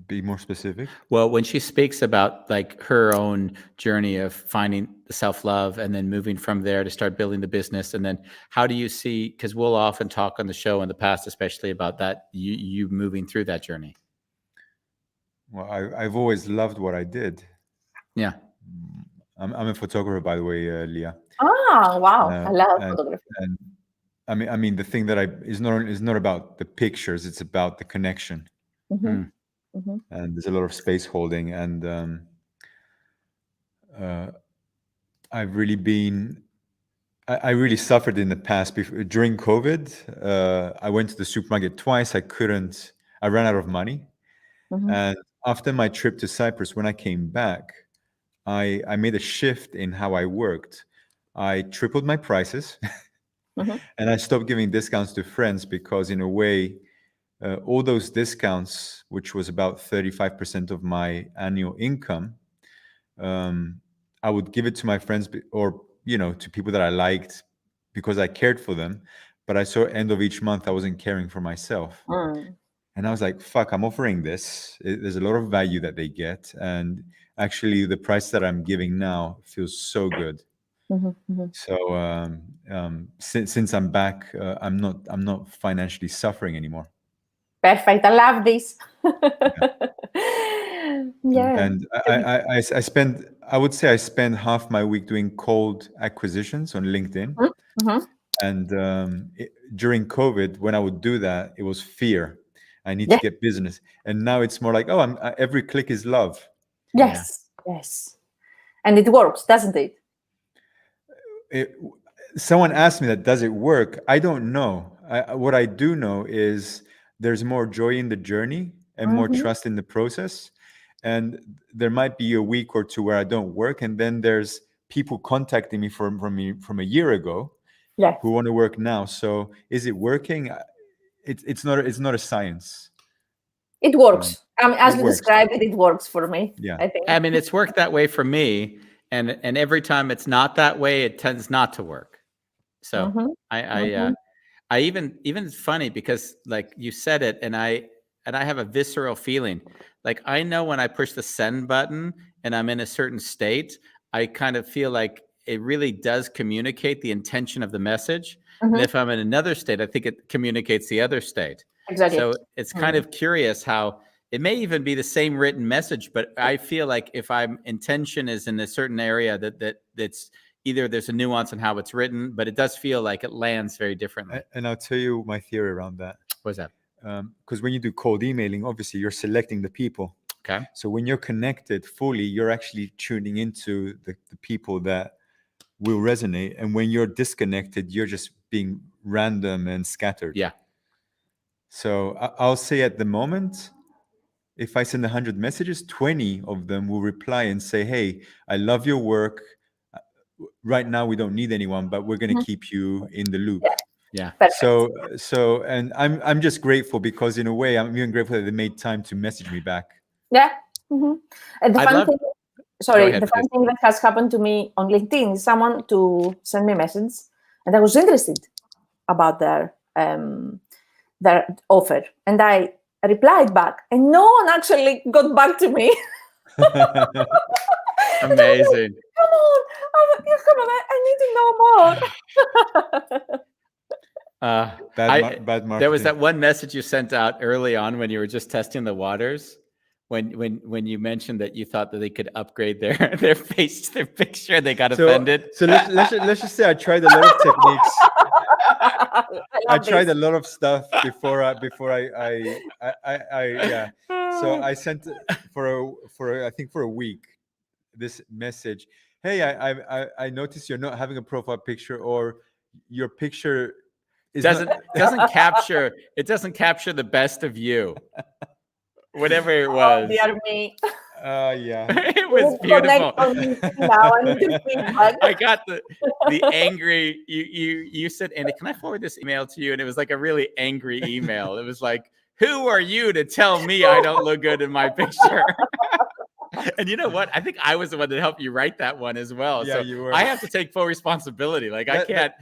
Be more specific. Well, when she speaks about like her own journey of finding the self-love and then moving from there to start building the business, and then how do you see, because we'll often talk on the show in the past, especially about that, you moving through that journey. Well, I've always loved what I did. Yeah. I'm a photographer, by the way, Lia. Ah, wow. I love photography. And I mean, the thing that is not about the pictures, it's about the connection. Mm-hmm. And there's a lot of space holding, and I've really been, I really suffered in the past. During COVID, I went to the supermarket twice. I ran out of money. And after my trip to Cyprus, when I came back, I made a shift in how I worked. I tripled my prices and I stopped giving discounts to friends, because in a way, all those discounts, which was about 35% of my annual income, I would give it to my friends or, to people that I liked because I cared for them. But I saw end of each month, I wasn't caring for myself. And I was like, fuck, I'm offering this. There's a lot of value that they get. And actually the price that I'm giving now feels so good. So since I'm back, I'm not financially suffering anymore. Perfect. I love this. Yeah. And I would say I spend half my week doing cold acquisitions on LinkedIn. And during COVID, when I would do that, it was fear. I need to get business. And now it's more like, every click is love. Yes. Yes. And it works, doesn't it? Someone asked me that, does it work? I don't know. What I do know is there's more joy in the journey and more trust in the process. And there might be a week or two where I don't work. And then there's people contacting me from a year ago who want to work now. So is it working? It's not a science. It works. As you described it, it works for me. Yeah. I think. I mean, it's worked that way for me. And every time it's not that way, it tends not to work. So I even it's funny because like you said it, and I have a visceral feeling. Like I know when I push the send button and I'm in a certain state, I kind of feel like it really does communicate the intention of the message. And if I'm in another state, I think it communicates the other state. Exactly. So it's kind of curious how it may even be the same written message, but I feel like if I'm intention is in a certain area that's either there's a nuance in how it's written, but it does feel like it lands very differently. And I'll tell you my theory around that. What's that? Because when you do cold emailing, obviously you're selecting the people. Okay. So when you're connected fully, you're actually tuning into the people that will resonate. And when you're disconnected, you're just being random and scattered. Yeah. So I'll say at the moment, if I send 100 messages, 20 of them will reply and say, hey, I love your work. Right now, we don't need anyone, but we're going to keep you in the loop. Yeah. Perfect. So, and I'm just grateful because in a way, I'm even grateful that they made time to message me back. Yeah. And the I fun love. thing, Go ahead, the fun please. thing that has happened to me on LinkedIn is someone to send me a message, and I was interested about their offer, and I replied back, and no one actually got back to me. Amazing. Come on, I need to know more. Bad marketing. There was that one message you sent out early on when you were just testing the waters, when you mentioned that you thought that they could upgrade their picture, they got offended. So let's just say I tried a lot of techniques. I tried this. a lot of stuff before I yeah. So I sent for I think for a week this message. Hey, I noticed you're not having a profile picture, or your picture is doesn't capture the best of you. Whatever it was. Oh, dear me. Yeah. It was beautiful. Now I need to feedback. I got the angry. You said, Andy, can I forward this email to you? And it was like a really angry email. It was like, who are you to tell me I don't look good in my picture? And you know what? I think I was the one that helped you write that one as well. Yeah, so you were. I have to take full responsibility. Like I can't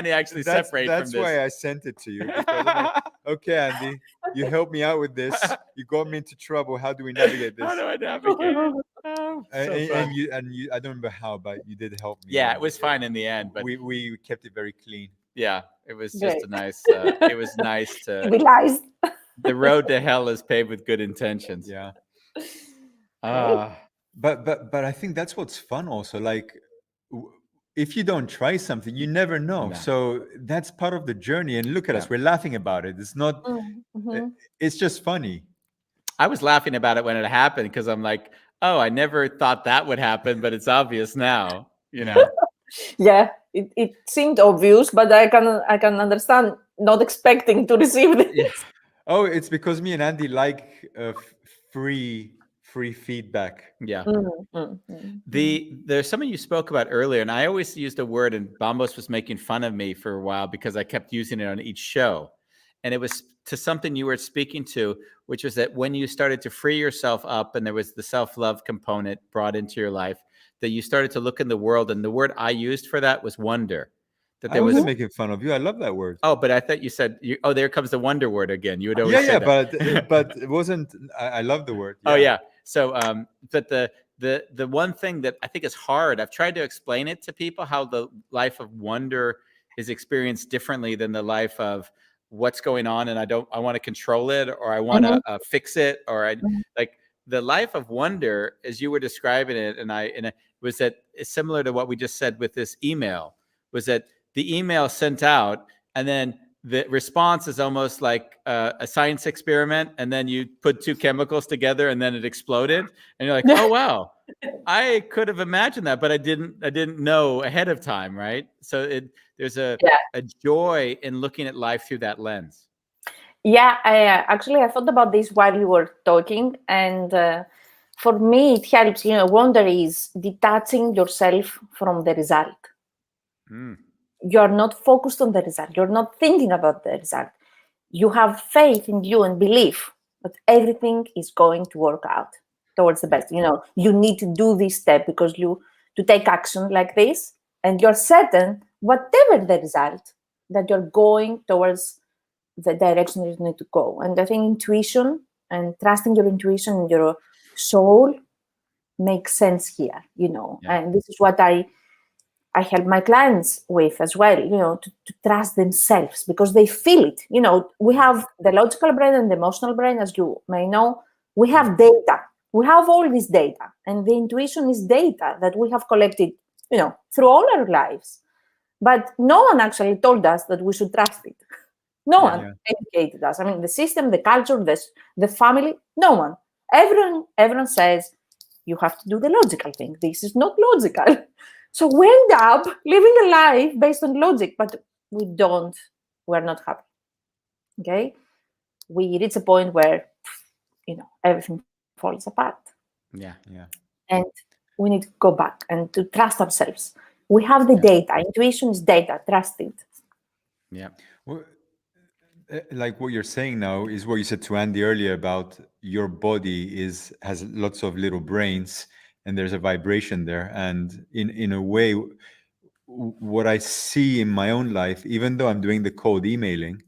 actually separate from this. That's why I sent it to you. Because I'm like, okay, Andy, you helped me out with this. You got me into trouble. How do we navigate this? How do I navigate it? Oh, and you I don't remember how, but you did help me. Yeah, it was fine in the end, but we kept it very clean. Yeah, it was just a nice. It was nice to. Realized. The road to hell is paved with good intentions. Yeah. But I think that's what's fun also. Like, if you don't try something, you never know. No. So that's part of the journey. And look at us, we're laughing about it. It's not. It's just funny. I was laughing about it when it happened because I'm like, oh, I never thought that would happen, but it's obvious now. You know. Yeah, it seemed obvious, but I can understand not expecting to receive this. Yeah. Oh, it's because me and Andy like free feedback. Yeah. There's something you spoke about earlier, and I always used a word, and Bombos was making fun of me for a while because I kept using it on each show. And it was to something you were speaking to, which was that when you started to free yourself up and there was the self-love component brought into your life, that you started to look in the world, and the word I used for that was wonder. That there wasn't making fun of you. I love that word. Oh, but I thought you said, oh, there comes the wonder word again. You would always say that. but it wasn't. I love the word. Yeah. Oh yeah. So, but the one thing that I think is hard, I've tried to explain it to people how the life of wonder is experienced differently than the life of what's going on, and I want to control it, or I want to fix it, or like the life of wonder, as you were describing it, and it was that it's similar to what we just said with this email, was that the email sent out, and then the response is almost like a science experiment, and then you put two chemicals together, and then it exploded, and you're like, oh wow, I could have imagined that, but I didn't know ahead of time, right? So there's a joy in looking at life through that lens. Yeah, I thought about this while you were talking, and for me, it helps. Wonder is detaching yourself from the result. You're not focused on the result. You're not thinking about the result. You have faith in you and belief that everything is going to work out towards the best. You need to do this step because to take action like this, and you're certain, whatever the result, that you're going towards the direction you need to go. And I think intuition and trusting your intuition and your soul makes sense here, and this is what I help my clients with as well, to trust themselves because they feel it. We have the logical brain and the emotional brain, as you may know. We have data. We have all this data, and the intuition is data that we have collected, through all our lives. But no one actually told us that we should trust it. No one educated us. I mean, the system, the culture, the family, no one. Everyone says, you have to do the logical thing. This is not logical. So we end up living a life based on logic, but we're not happy. Okay? we reach a point where, everything falls apart. Yeah. And we need to go back and to trust ourselves. We have the data. Intuition is data. Trust it. Yeah. Well, like what you're saying now is what you said to Andy earlier about your body has lots of little brains, and there's a vibration there. And in a way, what I see in my own life, even though I'm doing the cold emailing,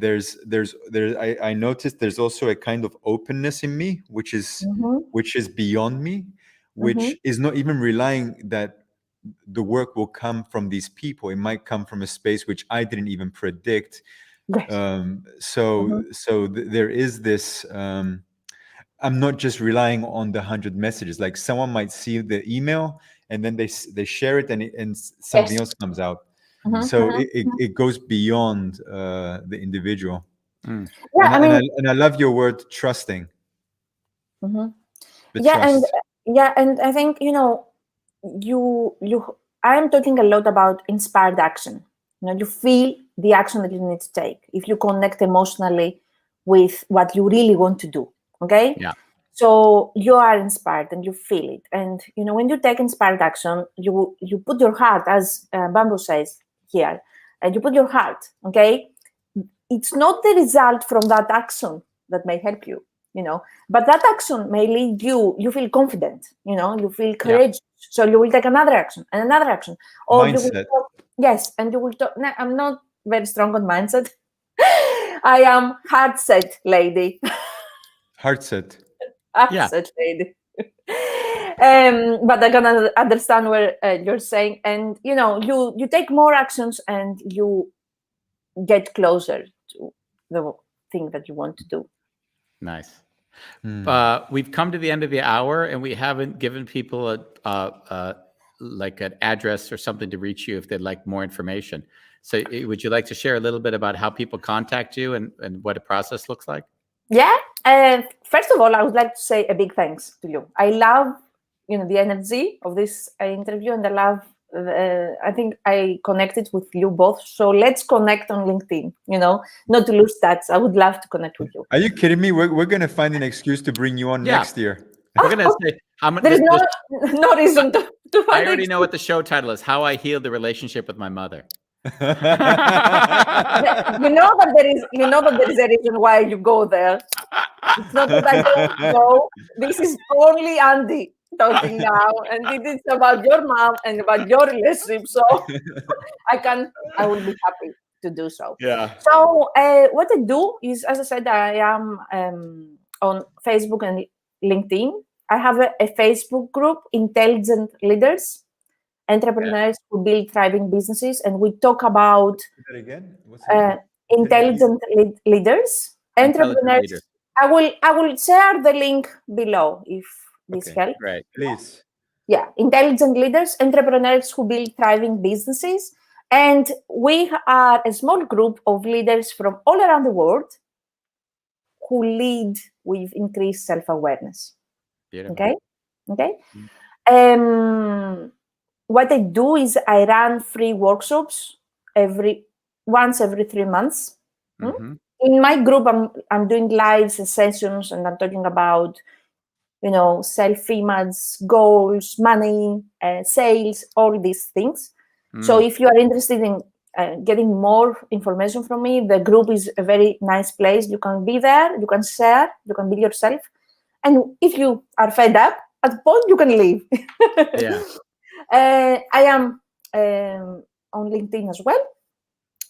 I noticed there's also a kind of openness in me, which is beyond me, which is not even relying that the work will come from these people. It might come from a space which I didn't even predict. There is this. I'm not just relying on the 100 messages. Like someone might see the email and then they share it, and something else comes out. So it goes beyond the individual. Yeah, and I love your word trusting. And trust. and I think I am talking a lot about inspired action. You feel the action that you need to take if you connect emotionally with what you really want to do. Okay. Yeah. So you are inspired and you feel it, and when you take inspired action, you put your heart, as Bamboo says here, and you put your heart. Okay. It's not the result from that action that may help you, but that action may lead you. You feel confident, you feel courageous, so you will take another action and another action. Or mindset. And you will talk. No, I'm not very strong on mindset. I am heart set lady. Heart set. Heart lady. But I can understand where you're saying, and you take more actions and you get closer to the thing that you want to do. Nice. We've come to the end of the hour, and we haven't given people like an address or something to reach you if they'd like more information. So would you like to share a little bit about how people contact you and what a process looks like? Yeah. First of all, I would like to say a big thanks to you. I love, the energy of this interview, and I love. I think I connected with you both. So let's connect on LinkedIn. Not to lose touch. I would love to connect with you. Are you kidding me? We're gonna find an excuse to bring you on next year. We're gonna say there is no reason to I already know what the show title is: How I Healed the Relationship with My Mother. You know that there is a reason why you go there. It's not that I don't know. This is only Andy talking now, and it is about your mom and about your relationship. So I will be happy to do so. Yeah. So what I do is, as I said, I am on Facebook and LinkedIn. I have a Facebook group, Intelligent Leaders, entrepreneurs who build thriving businesses, and we talk about that again. What's intelligent leaders, entrepreneurs. Leader. I will share the link below if this helps. Right, please. Yeah, intelligent leaders, entrepreneurs who build thriving businesses, and we are a small group of leaders from all around the world who lead with increased self-awareness. Beautiful. Okay. What I do is I run free workshops once every 3 months. In my group, I'm doing live sessions, and I'm talking about, self-image, goals, money, sales, all these things. So if you are interested in getting more information from me, the group is a very nice place. You can be there, you can share, you can be yourself. And if you are fed up, at a point you can leave. Yeah. I am on LinkedIn as well.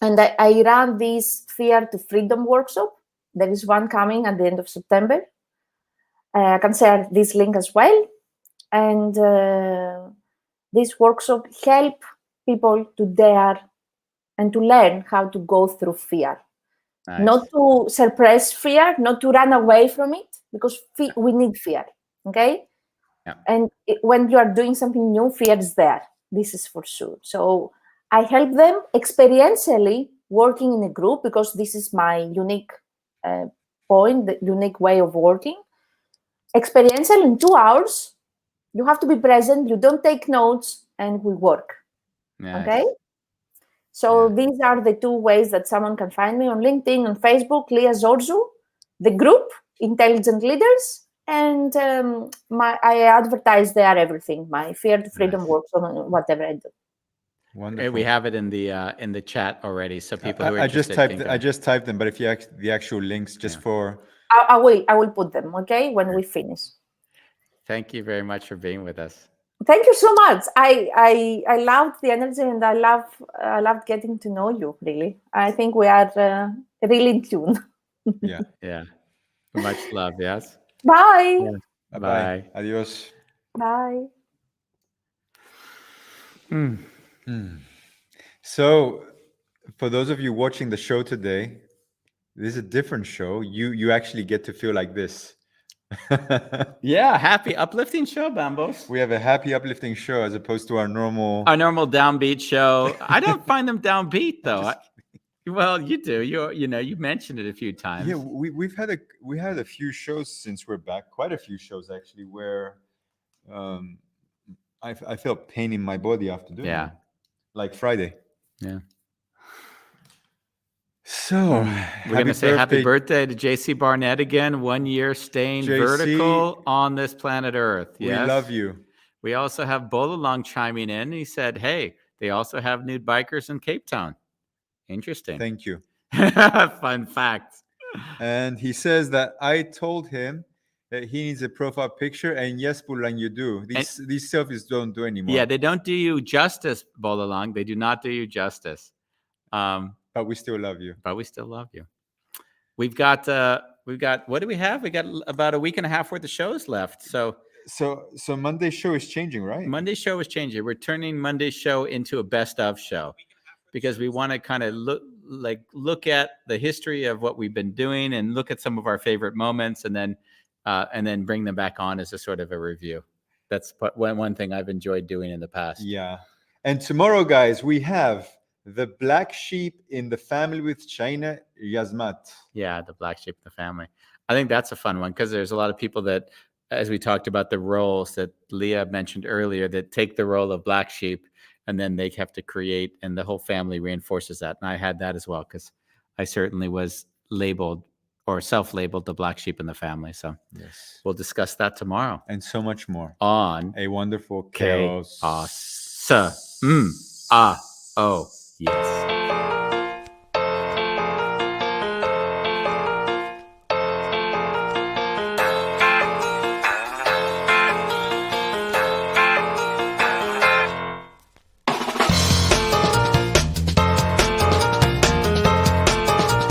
And I run this Fear to Freedom workshop. There is one coming at the end of September. I can share this link as well. And this workshop help people to dare and to learn how to go through fear. Nice. Not to suppress fear, not to run away from it, because we need fear. Okay? Yeah. And when you are doing something new, fear is there. This is for sure. So I help them experientially working in a group, because this is my unique point, the unique way of working. Experiential in 2 hours, you have to be present, you don't take notes, and we work. Nice. Okay? So these are the 2 ways that someone can find me: on LinkedIn, on Facebook, Lia Zorzou, the group, Intelligent Leaders, and I advertise there everything. My Fear to Freedom workshop, whatever I do. Wonderful. We have it in the chat already, so people who are I just interested typed. I just typed them, but if you the actual links, just for. I will put them, okay, when we finish. Thank you very much for being with us. Thank you so much. I loved the energy, and I loved getting to know you. Really, I think we are really in tune. Yeah. Much love. Yes. Bye. Yeah. Bye. Adios. Bye. So, for those of you watching the show today, this is a different show. You actually get to feel like this. Yeah, happy, uplifting show, Bambos. We have a happy, uplifting show as opposed to our normal downbeat show. I don't find them downbeat though. Well, you do. You mentioned it a few times. Yeah, we had a few shows since we're back. Quite a few shows actually, where I felt pain in my body after doing them. Like Friday. Yeah. So we're going to say happy birthday to JC Barnett again. 1 year staying vertical on this planet Earth. Yes. We love you. We also have Bolalong chiming in. He said, hey, they also have nude bikers in Cape Town. Interesting. Thank you. Fun fact. And he says that I told him that he needs a profile picture, and yes, Bolalong, you do. These selfies don't do anymore. Yeah, they don't do you justice, Bolalong. They do not do you justice. But we still love you. We've got what do we have? We got about a week and a half worth of shows left. So Monday's show is changing, right? Monday's show is changing. We're turning Monday's show into a best of show because we want to kind of look at the history of what we've been doing and look at some of our favorite moments and then bring them back on as a sort of a review. That's one thing I've enjoyed doing in the past. Yeah. And tomorrow, guys, we have the black sheep in the family with China, Yazmat. Yeah, the black sheep in the family. I think that's a fun one because there's a lot of people that, as we talked about the roles that Lia mentioned earlier, that take the role of black sheep and then they have to create, and the whole family reinforces that. And I had that as well because I certainly was labeled or self-labeled the black sheep in the family. So yes, we'll discuss that tomorrow. And so much more on A Wonderful Chaos. Yes.